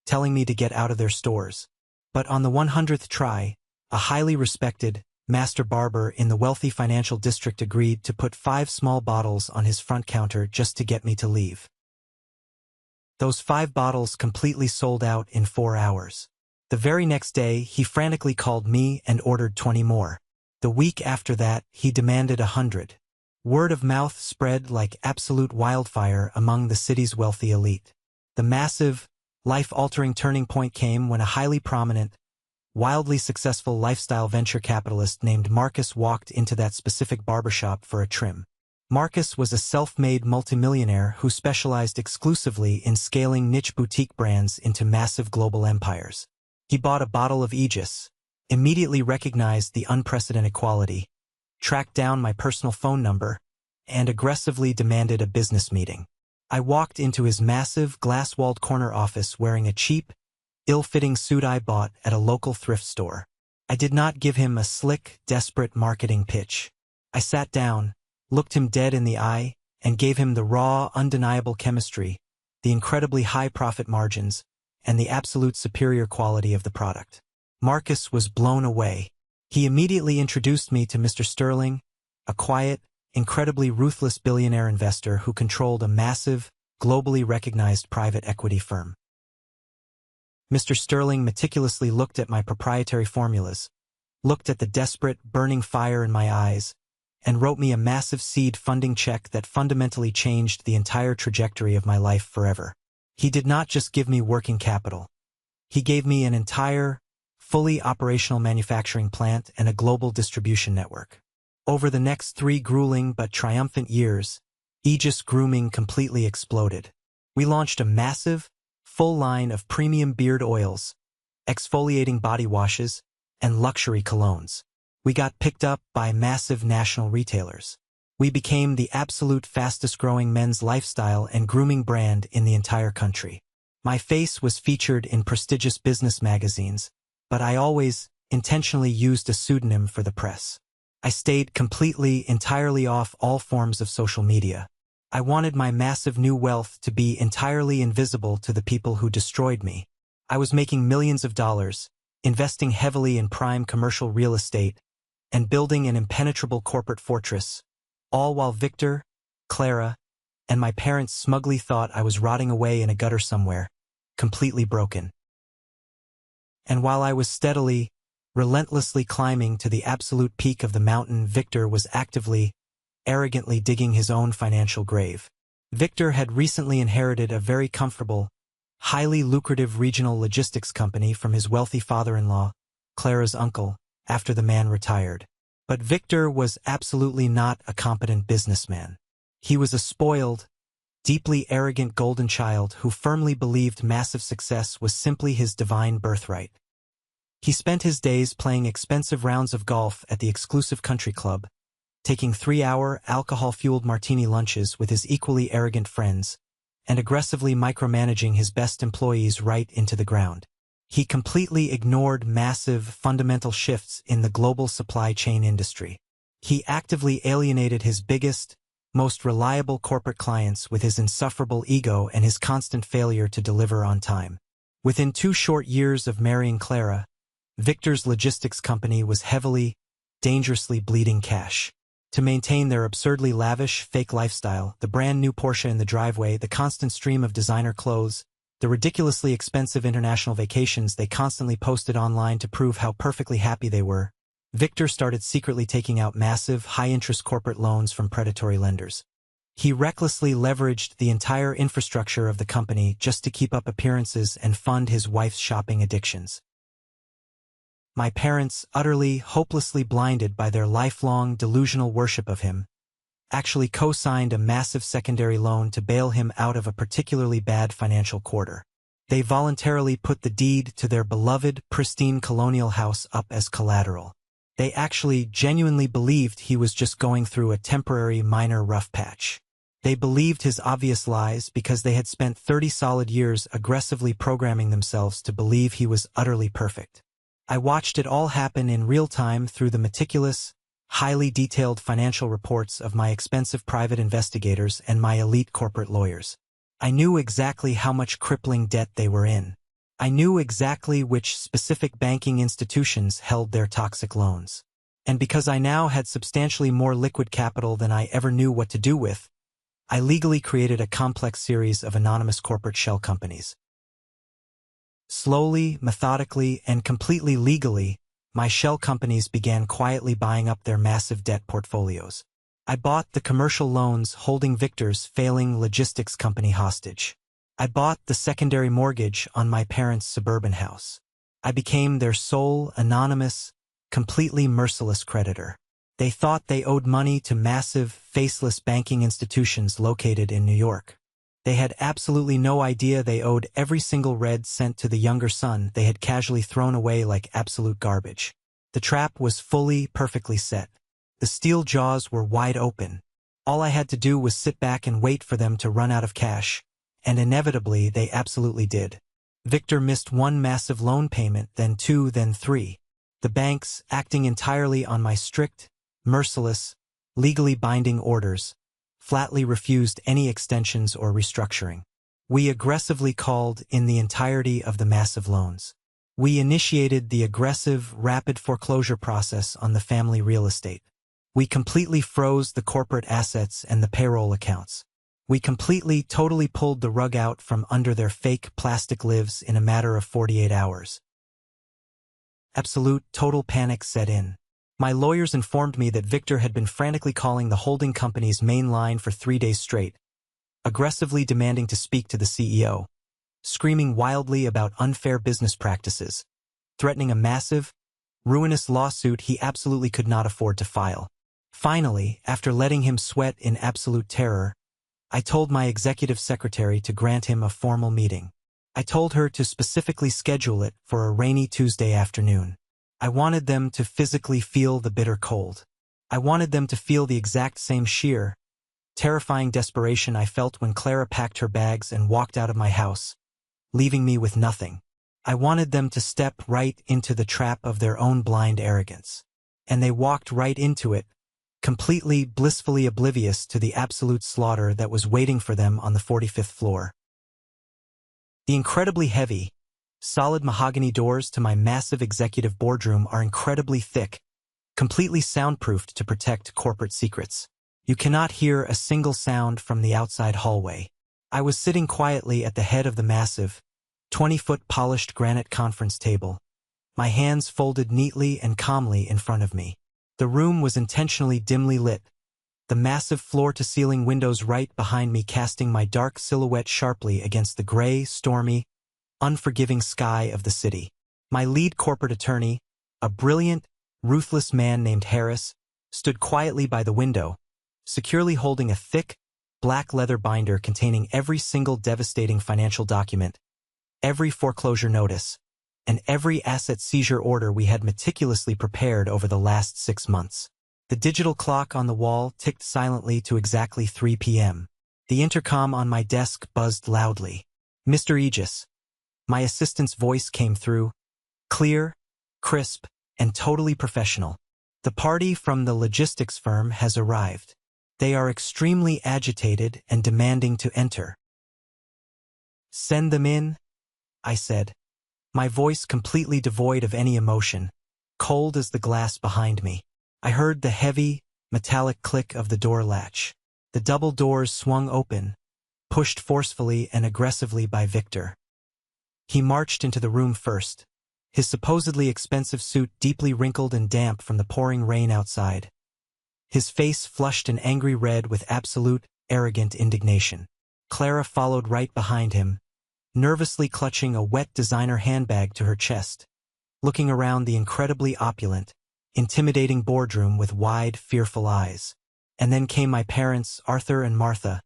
A: telling me to get out of their stores. But on the 100th try, a highly respected master barber in the wealthy financial district agreed to put 5 small bottles on his front counter just to get me to leave. Those 5 bottles completely sold out in 4 hours. The very next day, he frantically called me and ordered 20 more. The week after that, he demanded 100. Word of mouth spread like absolute wildfire among the city's wealthy elite. The massive, life-altering turning point came when a highly prominent, wildly successful lifestyle venture capitalist named Marcus walked into that specific barbershop for a trim. Marcus was a self-made multimillionaire who specialized exclusively in scaling niche boutique brands into massive global empires. He bought a bottle of Aegis, immediately recognized the unprecedented quality, tracked down my personal phone number, and aggressively demanded a business meeting. I walked into his massive, glass-walled corner office wearing a cheap, ill-fitting suit I bought at a local thrift store. I did not give him a slick, desperate marketing pitch. I sat down, looked him dead in the eye, and gave him the raw, undeniable chemistry, the incredibly high profit margins, and the absolute superior quality of the product. Marcus was blown away. He immediately introduced me to Mr. Sterling, a quiet, incredibly ruthless billionaire investor who controlled a massive, globally recognized private equity firm. Mr. Sterling meticulously looked at my proprietary formulas, looked at the desperate, burning fire in my eyes, and wrote me a massive seed funding check that fundamentally changed the entire trajectory of my life forever. He did not just give me working capital. He gave me an entire, fully operational manufacturing plant and a global distribution network. Over the next 3 grueling but triumphant years, Aegis Grooming completely exploded. We launched a massive, full line of premium beard oils, exfoliating body washes, and luxury colognes. We got picked up by massive national retailers. We became the absolute fastest-growing men's lifestyle and grooming brand in the entire country. My face was featured in prestigious business magazines, but I always intentionally used a pseudonym for the press. I stayed entirely off all forms of social media. I wanted my massive new wealth to be entirely invisible to the people who destroyed me. I was making millions of dollars, investing heavily in prime commercial real estate, and building an impenetrable corporate fortress, all while Victor, Clara, and my parents smugly thought I was rotting away in a gutter somewhere, completely broken. And while I was steadily, relentlessly climbing to the absolute peak of the mountain, Victor was actively, arrogantly digging his own financial grave. Victor had recently inherited a very comfortable, highly lucrative regional logistics company from his wealthy father-in-law, Clara's uncle, after the man retired. But Victor was absolutely not a competent businessman. He was a spoiled, deeply arrogant golden child who firmly believed massive success was simply his divine birthright. He spent his days playing expensive rounds of golf at the exclusive country club, taking 3-hour, alcohol-fueled martini lunches with his equally arrogant friends, and aggressively micromanaging his best employees right into the ground. He completely ignored massive, fundamental shifts in the global supply chain industry. He actively alienated his biggest, most reliable corporate clients with his insufferable ego and his constant failure to deliver on time. Within 2 short years of marrying Clara, Victor's logistics company was heavily, dangerously bleeding cash. To maintain their absurdly lavish, fake lifestyle, the brand new Porsche in the driveway, the constant stream of designer clothes, the ridiculously expensive international vacations they constantly posted online to prove how perfectly happy they were, Victor started secretly taking out massive, high-interest corporate loans from predatory lenders. He recklessly leveraged the entire infrastructure of the company just to keep up appearances and fund his wife's shopping addictions. My parents, utterly, hopelessly blinded by their lifelong, delusional worship of him, actually co-signed a massive secondary loan to bail him out of a particularly bad financial quarter. They voluntarily put the deed to their beloved, pristine colonial house up as collateral. They actually genuinely believed he was just going through a temporary minor rough patch. They believed his obvious lies because they had spent 30 solid years aggressively programming themselves to believe he was utterly perfect. I watched it all happen in real time through the meticulous, highly detailed financial reports of my expensive private investigators and my elite corporate lawyers. I knew exactly how much crippling debt they were in. I knew exactly which specific banking institutions held their toxic loans. And because I now had substantially more liquid capital than I ever knew what to do with, I legally created a complex series of anonymous corporate shell companies. Slowly, methodically, and completely legally, my shell companies began quietly buying up their massive debt portfolios. I bought the commercial loans holding Victor's failing logistics company hostage. I bought the secondary mortgage on my parents' suburban house. I became their sole, anonymous, completely merciless creditor. They thought they owed money to massive, faceless banking institutions located in New York. They had absolutely no idea they owed every single red cent to the younger son they had casually thrown away like absolute garbage. The trap was fully, perfectly set. The steel jaws were wide open. All I had to do was sit back and wait for them to run out of cash, and inevitably they absolutely did. Victor missed one massive loan payment, then two, then three. The banks, acting entirely on my strict, merciless, legally binding orders, flatly refused any extensions or restructuring. We aggressively called in the entirety of the massive loans. We initiated the aggressive, rapid foreclosure process on the family real estate. We completely froze the corporate assets and the payroll accounts. We completely, totally pulled the rug out from under their fake plastic lives in a matter of 48 hours. Absolute, total panic set in. My lawyers informed me that Victor had been frantically calling the holding company's main line for 3 days straight, aggressively demanding to speak to the CEO, screaming wildly about unfair business practices, threatening a massive, ruinous lawsuit he absolutely could not afford to file. Finally, after letting him sweat in absolute terror, I told my executive secretary to grant him a formal meeting. I told her to specifically schedule it for a rainy Tuesday afternoon. I wanted them to physically feel the bitter cold. I wanted them to feel the exact same sheer, terrifying desperation I felt when Clara packed her bags and walked out of my house, leaving me with nothing. I wanted them to step right into the trap of their own blind arrogance. And they walked right into it, completely, blissfully oblivious to the absolute slaughter that was waiting for them on the 45th floor. The incredibly heavy, solid mahogany doors to my massive executive boardroom are incredibly thick, completely soundproofed to protect corporate secrets. You cannot hear a single sound from the outside hallway. I was sitting quietly at the head of the massive, 20-foot polished granite conference table, my hands folded neatly and calmly in front of me. The room was intentionally dimly lit, the massive floor-to-ceiling windows right behind me casting my dark silhouette sharply against the gray, stormy, unforgiving sky of the city. My lead corporate attorney, a brilliant, ruthless man named Harris, stood quietly by the window, securely holding a thick, black leather binder containing every single devastating financial document, every foreclosure notice, and every asset seizure order we had meticulously prepared over the last 6 months. The digital clock on the wall ticked silently to exactly 3 p.m. The intercom on my desk buzzed loudly. "Mr. Aegis." My assistant's voice came through, clear, crisp, and totally professional. "The party from the logistics firm has arrived. They are extremely agitated and demanding to enter." "Send them in," I said, my voice completely devoid of any emotion, cold as the glass behind me. I heard the heavy, metallic click of the door latch. The double doors swung open, pushed forcefully and aggressively by Victor. He marched into the room first, his supposedly expensive suit deeply wrinkled and damp from the pouring rain outside. His face flushed an angry red with absolute, arrogant indignation. Clara followed right behind him, nervously clutching a wet designer handbag to her chest, looking around the incredibly opulent, intimidating boardroom with wide, fearful eyes. And then came my parents, Arthur and Martha,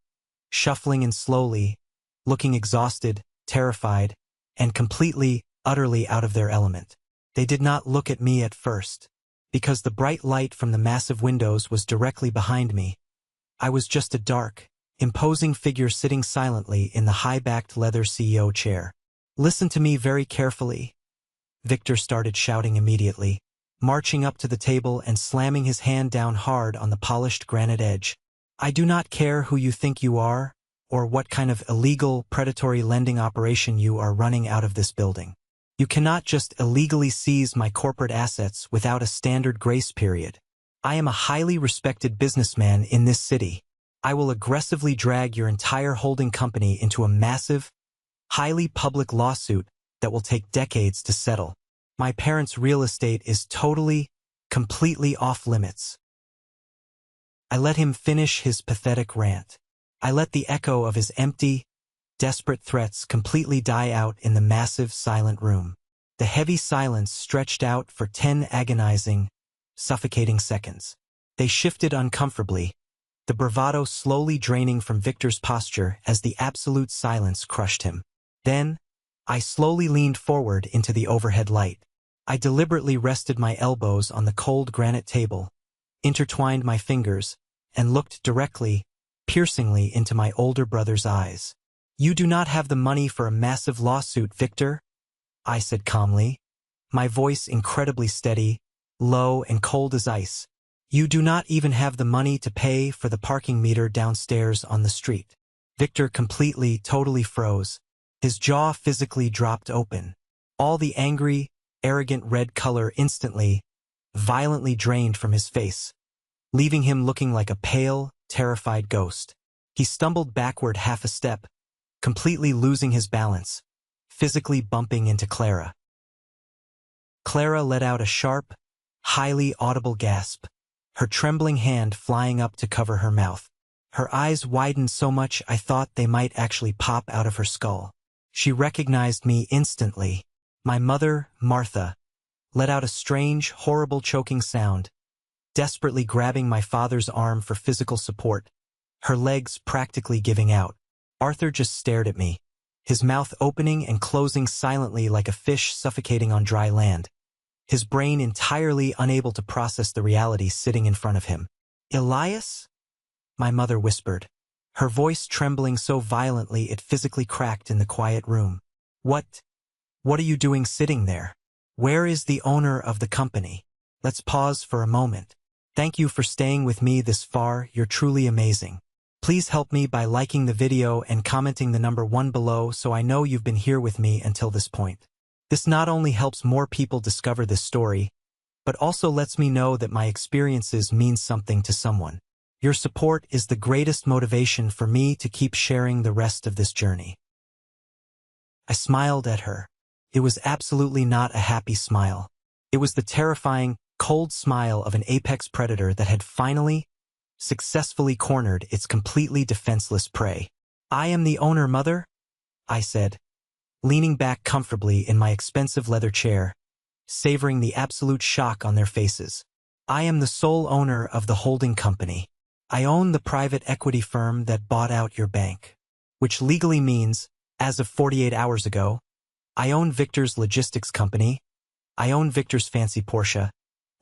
A: shuffling in slowly, looking exhausted, terrified, and completely, utterly out of their element. They did not look at me at first, because the bright light from the massive windows was directly behind me. I was just a dark, imposing figure sitting silently in the high-backed leather CEO chair. "Listen to me very carefully," Victor started shouting immediately, marching up to the table and slamming his hand down hard on the polished granite edge. "I do not care who you think you are, or what kind of illegal, predatory lending operation you are running out of this building. You cannot just illegally seize my corporate assets without a standard grace period. I am a highly respected businessman in this city. I will aggressively drag your entire holding company into a massive, highly public lawsuit that will take decades to settle. My parents' real estate is totally, completely off limits." I let him finish his pathetic rant. I let the echo of his empty, desperate threats completely die out in the massive, silent room. The heavy silence stretched out for 10 agonizing, suffocating seconds. They shifted uncomfortably, the bravado slowly draining from Victor's posture as the absolute silence crushed him. Then, I slowly leaned forward into the overhead light. I deliberately rested my elbows on the cold granite table, intertwined my fingers, and looked directly, piercingly into my older brother's eyes. "You do not have the money for a massive lawsuit, Victor," I said calmly, my voice incredibly steady, low and cold as ice. "You do not even have the money to pay for the parking meter downstairs on the street." Victor completely, totally froze. His jaw physically dropped open. All the angry, arrogant red color instantly, violently drained from his face, leaving him looking like a pale, terrified ghost. He stumbled backward half a step, completely losing his balance, physically bumping into Clara. Clara let out a sharp, highly audible gasp, her trembling hand flying up to cover her mouth. Her eyes widened so much I thought they might actually pop out of her skull. She recognized me instantly. My mother, Martha, let out a strange, horrible choking sound, desperately grabbing my father's arm for physical support, her legs practically giving out. Arthur just stared at me, his mouth opening and closing silently like a fish suffocating on dry land, his brain entirely unable to process the reality sitting in front of him. "Elias?" my mother whispered, her voice trembling so violently it physically cracked in the quiet room. What are you doing sitting there? Where is the owner of the company? Let's pause for a moment. Thank you for staying with me this far, you're truly amazing. Please help me by liking the video and commenting the number 1 below so I know you've been here with me until this point. This not only helps more people discover this story, but also lets me know that my experiences mean something to someone. Your support is the greatest motivation for me to keep sharing the rest of this journey. I smiled at her. It was absolutely not a happy smile. It was the terrifying, cold smile of an apex predator that had finally, successfully cornered its completely defenseless prey. "I am the owner, Mother," I said, leaning back comfortably in my expensive leather chair, savoring the absolute shock on their faces. "I am the sole owner of the holding company. I own the private equity firm that bought out your bank." Which legally means, as of 48 hours ago, I own Victor's logistics company, I own Victor's fancy Porsche,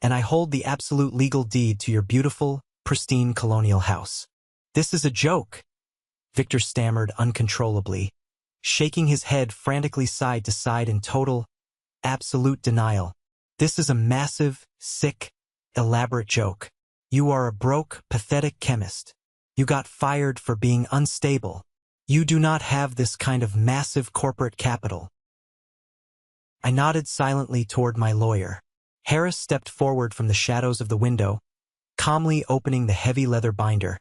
A: and I hold the absolute legal deed to your beautiful, pristine colonial house. "This is a joke," Victor stammered uncontrollably, shaking his head frantically side to side in total, absolute denial. "This is a massive, sick, elaborate joke. You are a broke, pathetic chemist. You got fired for being unstable. You do not have this kind of massive corporate capital." I nodded silently toward my lawyer. Harris stepped forward from the shadows of the window, calmly opening the heavy leather binder,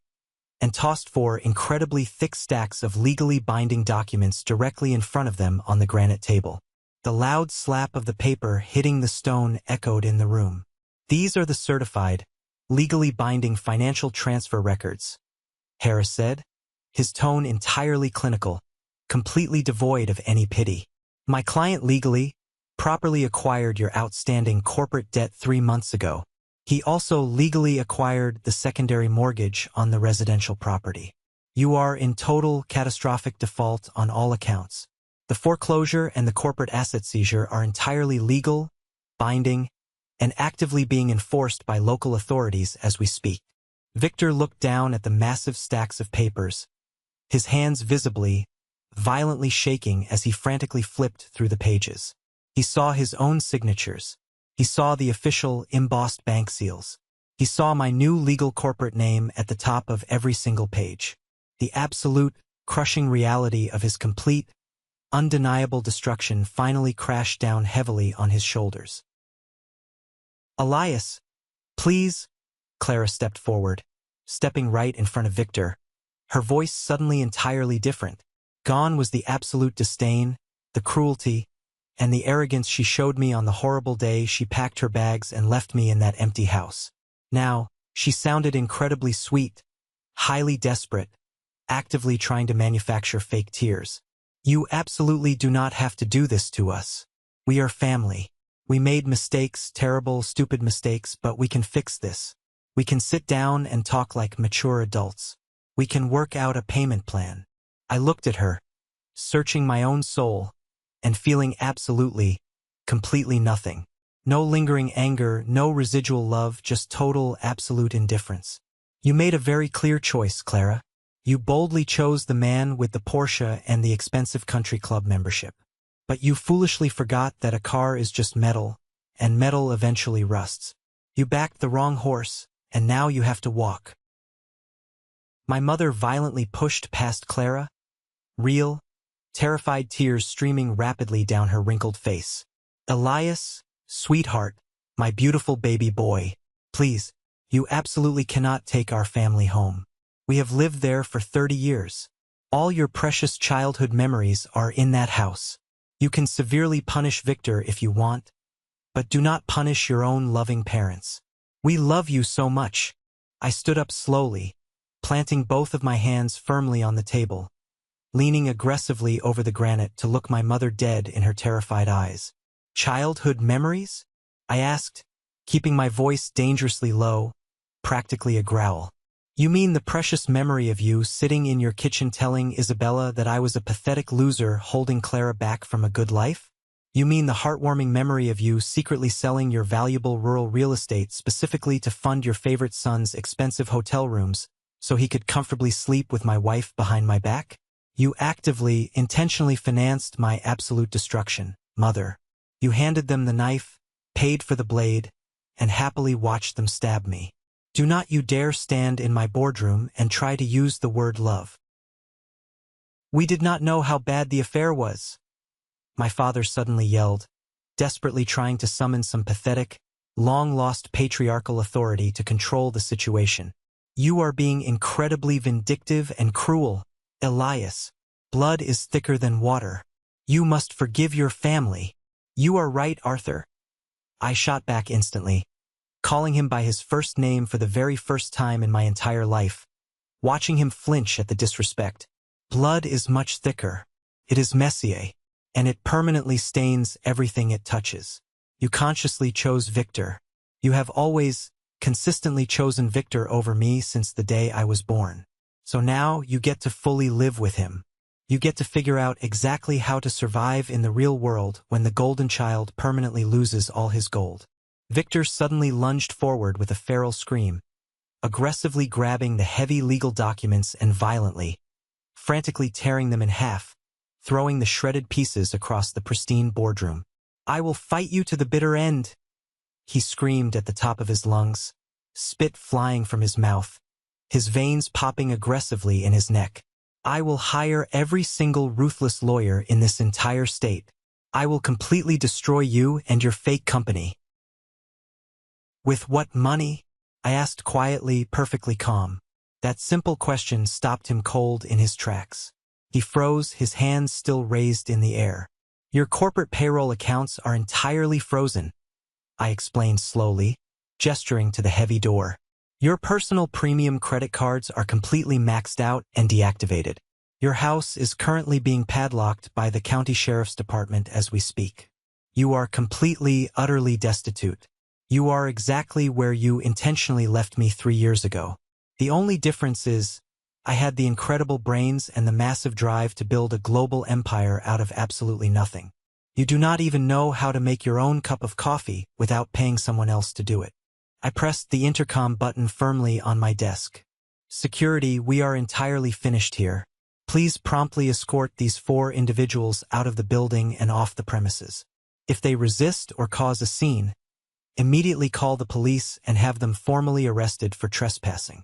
A: and tossed 4 incredibly thick stacks of legally binding documents directly in front of them on the granite table. The loud slap of the paper hitting the stone echoed in the room. "These are the certified, legally binding financial transfer records," Harris said, his tone entirely clinical, completely devoid of any pity. "My client legally, properly acquired your outstanding corporate debt 3 months ago. He also legally acquired the secondary mortgage on the residential property. You are in total catastrophic default on all accounts. The foreclosure and the corporate asset seizure are entirely legal, binding, and actively being enforced by local authorities as we speak. Victor looked down at the massive stacks of papers, his hands visibly, violently shaking as he frantically flipped through the pages. He saw his own signatures. He saw the official, embossed bank seals. He saw my new legal corporate name at the top of every single page. The absolute, crushing reality of his complete, undeniable destruction finally crashed down heavily on his shoulders. "Elias, please," Clara stepped forward, stepping right in front of Victor, her voice suddenly entirely different. Gone was the absolute disdain, the cruelty, and the arrogance she showed me on the horrible day she packed her bags and left me in that empty house. Now, she sounded incredibly sweet, highly desperate, actively trying to manufacture fake tears. "You absolutely do not have to do this to us. We are family. We made mistakes, terrible, stupid mistakes, but we can fix this. We can sit down and talk like mature adults. We can work out a payment plan." I looked at her, searching my own soul, and feeling absolutely, completely nothing. No lingering anger, no residual love, just total, absolute indifference. "You made a very clear choice, Clara. You boldly chose the man with the Porsche and the expensive country club membership. But you foolishly forgot that a car is just metal, and metal eventually rusts. You backed the wrong horse, and now you have to walk." My mother violently pushed past Clara, real, terrified tears streaming rapidly down her wrinkled face. "Elias, sweetheart, my beautiful baby boy, please, you absolutely cannot take our family home. We have lived there for 30 years. All your precious childhood memories are in that house. You can severely punish Victor if you want, but do not punish your own loving parents. We love you so much." I stood up slowly, planting both of my hands firmly on the table, leaning aggressively over the granite to look my mother dead in her terrified eyes. "Childhood memories?" I asked, keeping my voice dangerously low, practically a growl. "You mean the precious memory of you sitting in your kitchen telling Isabella that I was a pathetic loser holding Clara back from a good life? You mean the heartwarming memory of you secretly selling your valuable rural real estate specifically to fund your favorite son's expensive hotel rooms so he could comfortably sleep with my wife behind my back? You actively, intentionally financed my absolute destruction, Mother. You handed them the knife, paid for the blade, and happily watched them stab me. Do not you dare stand in my boardroom and try to use the word love. We did not know how bad the affair was," my father suddenly yelled, desperately trying to summon some pathetic, long-lost patriarchal authority to control the situation. "You are being incredibly vindictive and cruel, Elias. Blood is thicker than water. You must forgive your family." "You are right, Arthur," I shot back instantly, calling him by his first name for the very first time in my entire life, watching him flinch at the disrespect. "Blood is much thicker. It is Messier, and it permanently stains everything it touches. You consciously chose Victor. You have always, consistently chosen Victor over me since the day I was born. So now you get to fully live with him. You get to figure out exactly how to survive in the real world when the golden child permanently loses all his gold." Victor suddenly lunged forward with a feral scream, aggressively grabbing the heavy legal documents and violently, frantically tearing them in half, throwing the shredded pieces across the pristine boardroom. "I will fight you to the bitter end," he screamed at the top of his lungs, spit flying from his mouth, his veins popping aggressively in his neck. "I will hire every single ruthless lawyer in this entire state. I will completely destroy you and your fake company." "With what money?" I asked quietly, perfectly calm. That simple question stopped him cold in his tracks. He froze, his hands still raised in the air. "Your corporate payroll accounts are entirely frozen," I explained slowly, gesturing to the heavy door. "Your personal premium credit cards are completely maxed out and deactivated. Your house is currently being padlocked by the county sheriff's department as we speak. You are completely, utterly destitute. You are exactly where you intentionally left me 3 years ago. The only difference is, I had the incredible brains and the massive drive to build a global empire out of absolutely nothing. You do not even know how to make your own cup of coffee without paying someone else to do it. I pressed the intercom button firmly on my desk. Security, we are entirely finished here. Please promptly escort these 4 individuals out of the building and off the premises. If they resist or cause a scene, immediately call the police and have them formally arrested for trespassing.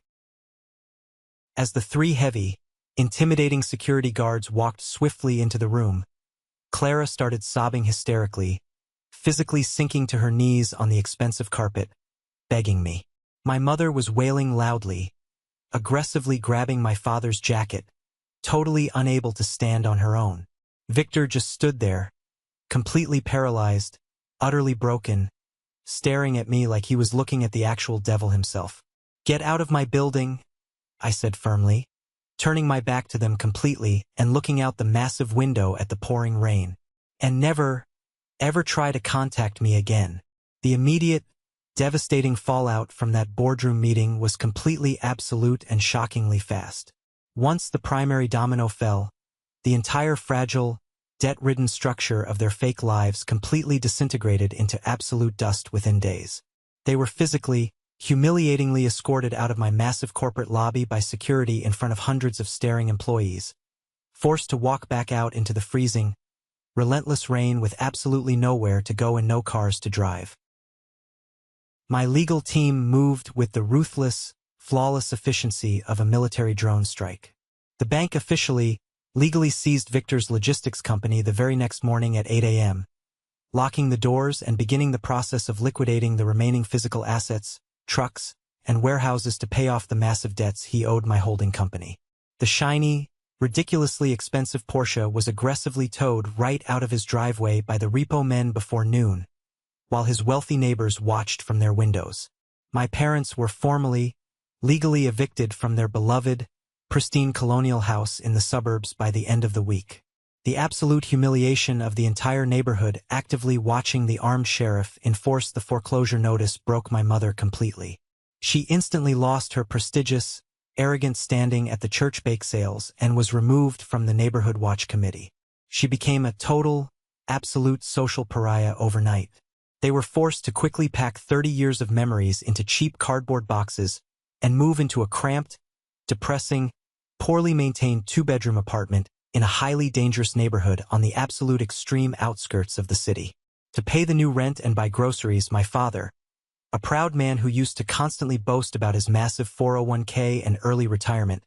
A: As the 3 heavy, intimidating security guards walked swiftly into the room, Clara started sobbing hysterically, physically sinking to her knees on the expensive carpet, begging me. My mother was wailing loudly, aggressively grabbing my father's jacket, totally unable to stand on her own. Victor just stood there, completely paralyzed, utterly broken, staring at me like he was looking at the actual devil himself. "Get out of my building," I said firmly, turning my back to them completely and looking out the massive window at the pouring rain. "And never, ever try to contact me again." The immediate, devastating fallout from that boardroom meeting was completely absolute and shockingly fast. Once the primary domino fell, the entire fragile, debt-ridden structure of their fake lives completely disintegrated into absolute dust within days. They were physically, humiliatingly escorted out of my massive corporate lobby by security in front of hundreds of staring employees, forced to walk back out into the freezing, relentless rain with absolutely nowhere to go and no cars to drive. My legal team moved with the ruthless, flawless efficiency of a military drone strike. The bank officially, legally seized Victor's logistics company the very next morning at 8 a.m., locking the doors and beginning the process of liquidating the remaining physical assets, trucks, and warehouses to pay off the massive debts he owed my holding company. The shiny, ridiculously expensive Porsche was aggressively towed right out of his driveway by the repo men before noon, while his wealthy neighbors watched from their windows. My parents were formally, legally evicted from their beloved, pristine colonial house in the suburbs by the end of the week. The absolute humiliation of the entire neighborhood actively watching the armed sheriff enforce the foreclosure notice broke my mother completely. She instantly lost her prestigious, arrogant standing at the church bake sales and was removed from the neighborhood watch committee. She became a total, absolute social pariah overnight. They were forced to quickly pack 30 years of memories into cheap cardboard boxes and move into a cramped, depressing, poorly maintained 2-bedroom apartment in a highly dangerous neighborhood on the absolute extreme outskirts of the city. To pay the new rent and buy groceries, my father, a proud man who used to constantly boast about his massive 401k and early retirement,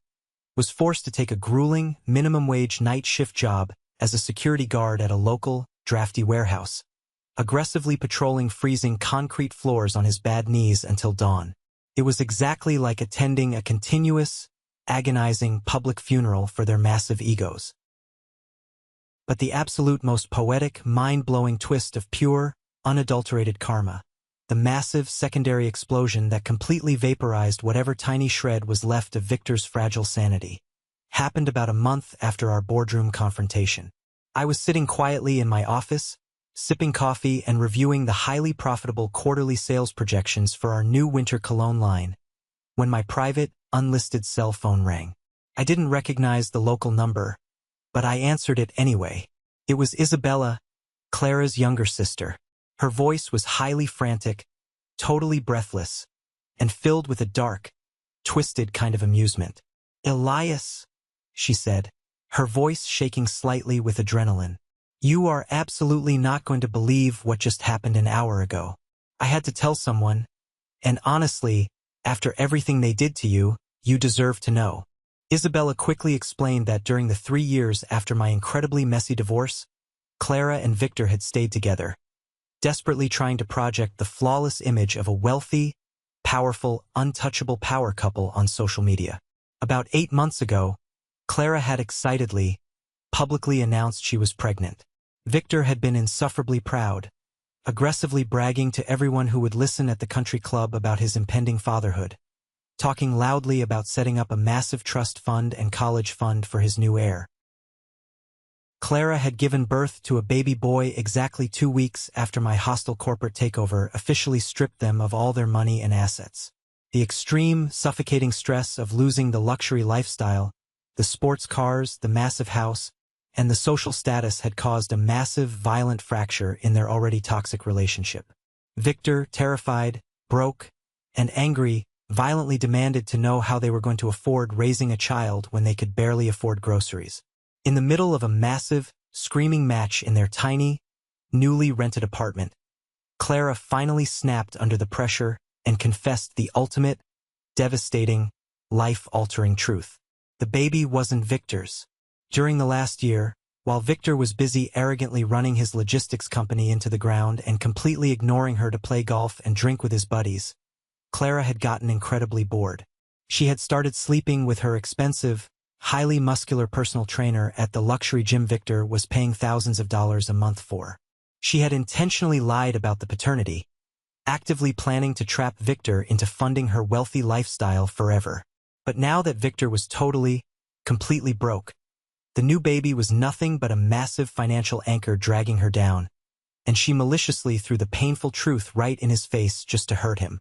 A: was forced to take a grueling, minimum-wage night shift job as a security guard at a local, drafty warehouse, aggressively patrolling freezing concrete floors on his bad knees until dawn. It was exactly like attending a continuous, agonizing public funeral for their massive egos. But the absolute most poetic, mind-blowing twist of pure, unadulterated karma, the massive secondary explosion that completely vaporized whatever tiny shred was left of Victor's fragile sanity, happened about a month after our boardroom confrontation. I was sitting quietly in my office, sipping coffee and reviewing the highly profitable quarterly sales projections for our new winter cologne line, when my private, unlisted cell phone rang. I didn't recognize the local number, but I answered it anyway. It was Isabella, Clara's younger sister. Her voice was highly frantic, totally breathless, and filled with a dark, twisted kind of amusement. "Elias," she said, her voice shaking slightly with adrenaline. "You are absolutely not going to believe what just happened an hour ago. I had to tell someone, and honestly, after everything they did to you, you deserve to know." Isabella quickly explained that during the 3 years after my incredibly messy divorce, Clara and Victor had stayed together, desperately trying to project the flawless image of a wealthy, powerful, untouchable power couple on social media. About 8 months ago, Clara had excitedly, publicly announced she was pregnant. Victor had been insufferably proud, aggressively bragging to everyone who would listen at the country club about his impending fatherhood, talking loudly about setting up a massive trust fund and college fund for his new heir. Clara had given birth to a baby boy exactly 2 weeks after my hostile corporate takeover officially stripped them of all their money and assets. The extreme, suffocating stress of losing the luxury lifestyle, the sports cars, the massive house, and the social status had caused a massive, violent fracture in their already toxic relationship. Victor, terrified, broke, and angry, violently demanded to know how they were going to afford raising a child when they could barely afford groceries. In the middle of a massive, screaming match in their tiny, newly rented apartment, Clara finally snapped under the pressure and confessed the ultimate, devastating, life-altering truth. The baby wasn't Victor's. During the last year, while Victor was busy arrogantly running his logistics company into the ground and completely ignoring her to play golf and drink with his buddies, Clara had gotten incredibly bored. She had started sleeping with her expensive, highly muscular personal trainer at the luxury gym Victor was paying thousands of dollars a month for. She had intentionally lied about the paternity, actively planning to trap Victor into funding her wealthy lifestyle forever. But now that Victor was completely broke, the new baby was nothing but a massive financial anchor dragging her down, and she maliciously threw the painful truth right in his face just to hurt him.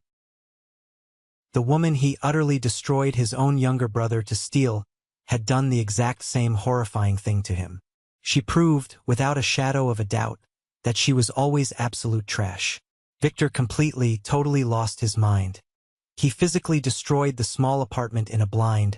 A: The woman he utterly destroyed his own younger brother to steal had done the exact same horrifying thing to him. She proved, without a shadow of a doubt, that she was always absolute trash. Victor totally lost his mind. He physically destroyed the small apartment in a blind,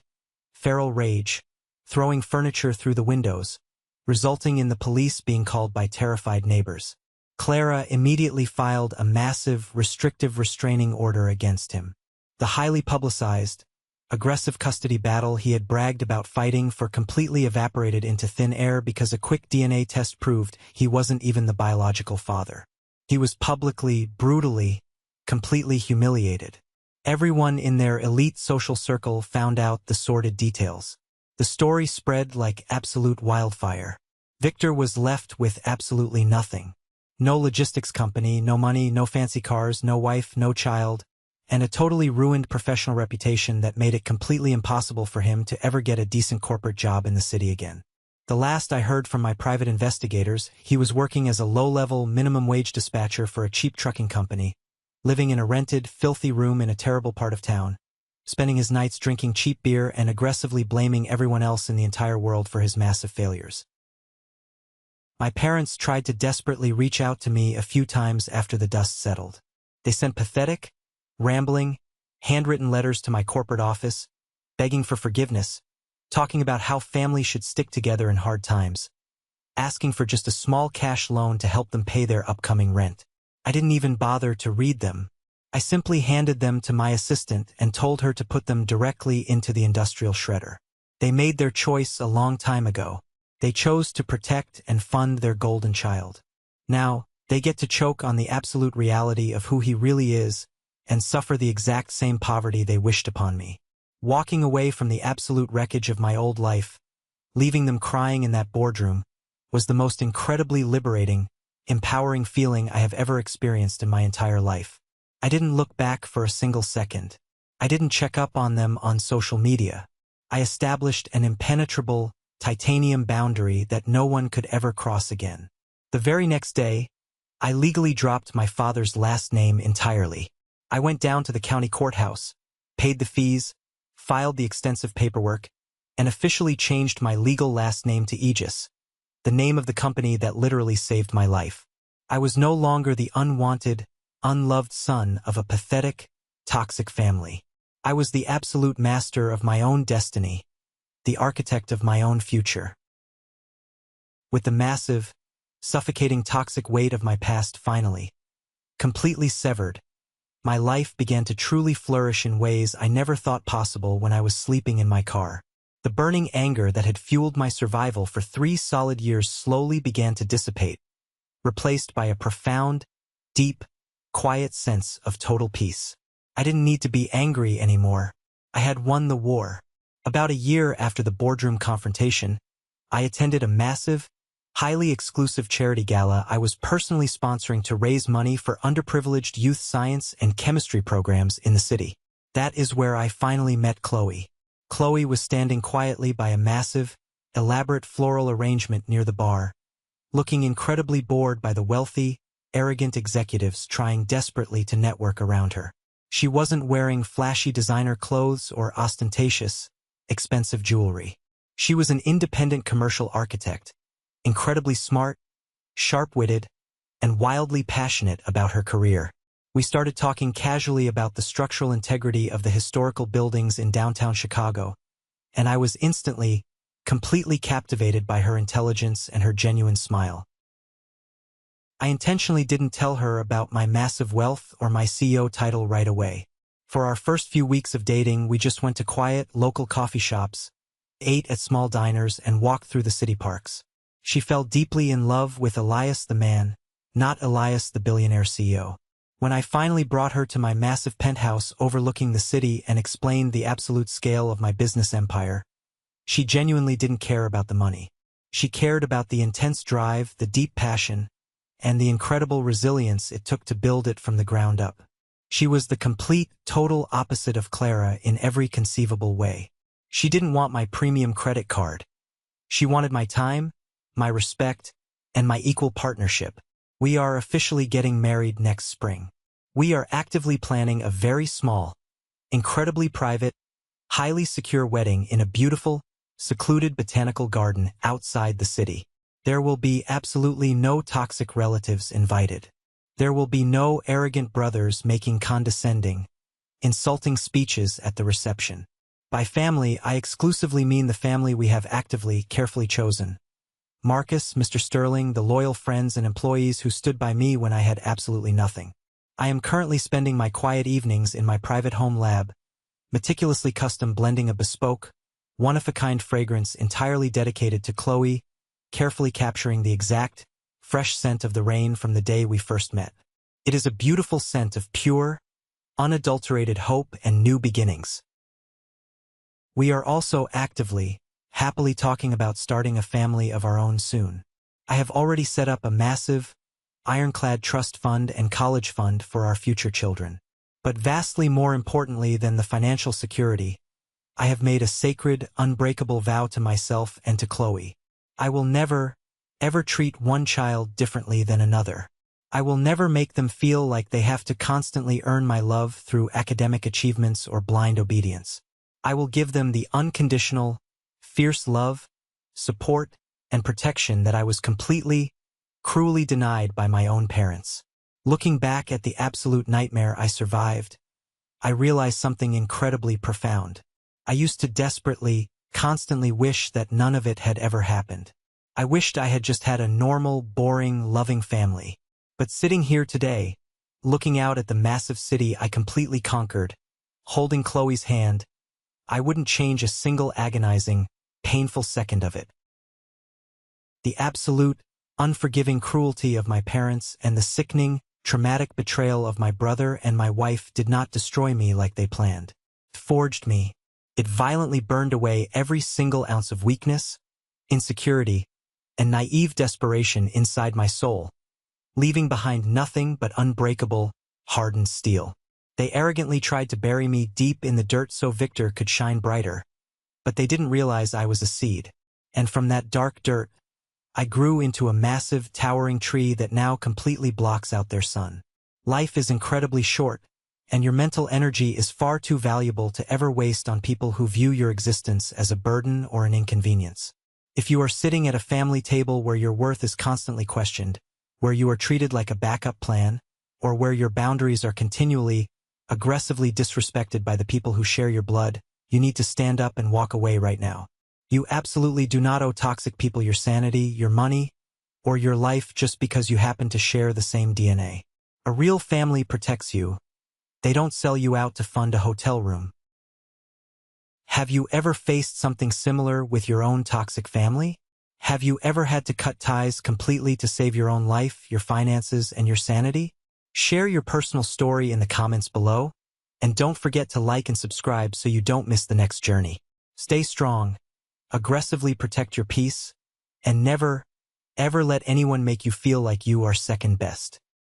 A: feral rage, throwing furniture through the windows, resulting in the police being called by terrified neighbors. Clara immediately filed a massive, restrictive restraining order against him. The highly publicized, aggressive custody battle he had bragged about fighting for completely evaporated into thin air because a quick DNA test proved he wasn't even the biological father. He was publicly, brutally, completely humiliated. Everyone in their elite social circle found out the sordid details. The story spread like absolute wildfire. Victor was left with absolutely nothing. No logistics company, no money, no fancy cars, no wife, no child, and a totally ruined professional reputation that made it completely impossible for him to ever get a decent corporate job in the city again. The last I heard from my private investigators, he was working as a low-level, minimum-wage dispatcher for a cheap trucking company, living in a rented, filthy room in a terrible part of town, spending his nights drinking cheap beer and aggressively blaming everyone else in the entire world for his massive failures. My parents tried to desperately reach out to me a few times after the dust settled. They sent pathetic, rambling, handwritten letters to my corporate office, begging for forgiveness, talking about how families should stick together in hard times, asking for just a small cash loan to help them pay their upcoming rent. I didn't even bother to read them. I simply handed them to my assistant and told her to put them directly into the industrial shredder. They made their choice a long time ago. They chose to protect and fund their golden child. Now, they get to choke on the absolute reality of who he really is and suffer the exact same poverty they wished upon me. Walking away from the absolute wreckage of my old life, leaving them crying in that boardroom, was the most incredibly liberating, empowering feeling I have ever experienced in my entire life. I didn't look back for a single second. I didn't check up on them on social media. I established an impenetrable, titanium boundary that no one could ever cross again. The very next day, I legally dropped my father's last name entirely. I went down to the county courthouse, paid the fees, filed the extensive paperwork, and officially changed my legal last name to Aegis, the name of the company that literally saved my life. I was no longer the unwanted, unloved son of a pathetic, toxic family. I was the absolute master of my own destiny, the architect of my own future. With the massive, suffocating toxic weight of my past finally, completely severed, my life began to truly flourish in ways I never thought possible when I was sleeping in my car. The burning anger that had fueled my survival for 3 solid years slowly began to dissipate, replaced by a profound, deep, quiet sense of total peace. I didn't need to be angry anymore. I had won the war. About a year after the boardroom confrontation, I attended a massive, highly exclusive charity gala I was personally sponsoring to raise money for underprivileged youth science and chemistry programs in the city. That is where I finally met Qley. Qley was standing quietly by a massive, elaborate floral arrangement near the bar, looking incredibly bored by the wealthy, arrogant executives trying desperately to network around her. She wasn't wearing flashy designer clothes or ostentatious, expensive jewelry. She was an independent commercial architect, incredibly smart, sharp-witted, and wildly passionate about her career. We started talking casually about the structural integrity of the historical buildings in downtown Chicago, and I was instantly, completely captivated by her intelligence and her genuine smile. I intentionally didn't tell her about my massive wealth or my CEO title right away. For our first few weeks of dating, we just went to quiet, local coffee shops, ate at small diners, and walked through the city parks. She fell deeply in love with Elias the man, not Elias the billionaire CEO. When I finally brought her to my massive penthouse overlooking the city and explained the absolute scale of my business empire, she genuinely didn't care about the money. She cared about the intense drive, the deep passion, and the incredible resilience it took to build it from the ground up. She was the complete, total opposite of Clara in every conceivable way. She didn't want my premium credit card. She wanted my time, my respect, and my equal partnership. We are officially getting married next spring. We are actively planning a very small, incredibly private, highly secure wedding in a beautiful, secluded botanical garden outside the city. There will be absolutely no toxic relatives invited. There will be no arrogant brothers making condescending, insulting speeches at the reception. By family, I exclusively mean the family we have actively, carefully chosen. Marcus, Mr. Sterling, the loyal friends and employees who stood by me when I had absolutely nothing. I am currently spending my quiet evenings in my private home lab, meticulously custom blending a bespoke, one-of-a-kind fragrance entirely dedicated to Qley, carefully capturing the exact, fresh scent of the rain from the day we first met. It is a beautiful scent of pure, unadulterated hope and new beginnings. We are also actively, happily talking about starting a family of our own soon. I have already set up a massive, ironclad trust fund and college fund for our future children. But vastly more importantly than the financial security, I have made a sacred, unbreakable vow to myself and to Qley. I will never, ever treat one child differently than another. I will never make them feel like they have to constantly earn my love through academic achievements or blind obedience. I will give them the unconditional, fierce love, support, and protection that I was completely, cruelly denied by my own parents. Looking back at the absolute nightmare I survived, I realized something incredibly profound. I used to desperately, constantly wish that none of it had ever happened. I wished I had just had a normal, boring, loving family. But sitting here today, looking out at the massive city I completely conquered, holding Qley's hand, I wouldn't change a single agonizing, painful second of it. The absolute, unforgiving cruelty of my parents and the sickening, traumatic betrayal of my brother and my wife did not destroy me like they planned. It forged me. It violently burned away every single ounce of weakness, insecurity, and naive desperation inside my soul, leaving behind nothing but unbreakable, hardened steel. They arrogantly tried to bury me deep in the dirt so Victor could shine brighter, but they didn't realize I was a seed. And from that dark dirt, I grew into a massive, towering tree that now completely blocks out their sun. Life is incredibly short, and your mental energy is far too valuable to ever waste on people who view your existence as a burden or an inconvenience. If you are sitting at a family table where your worth is constantly questioned, where you are treated like a backup plan, or where your boundaries are continually, aggressively disrespected by the people who share your blood, you need to stand up and walk away right now. You absolutely do not owe toxic people your sanity, your money, or your life just because you happen to share the same DNA. A real family protects you. They don't sell you out to fund a hotel room. Have you ever faced something similar with your own toxic family? Have you ever had to cut ties completely to save your own life, your finances, and your sanity? Share your personal story in the comments below, and don't forget to like and subscribe so you don't miss the next journey. Stay strong, aggressively protect your peace, and never, ever let anyone make you feel like you are second best.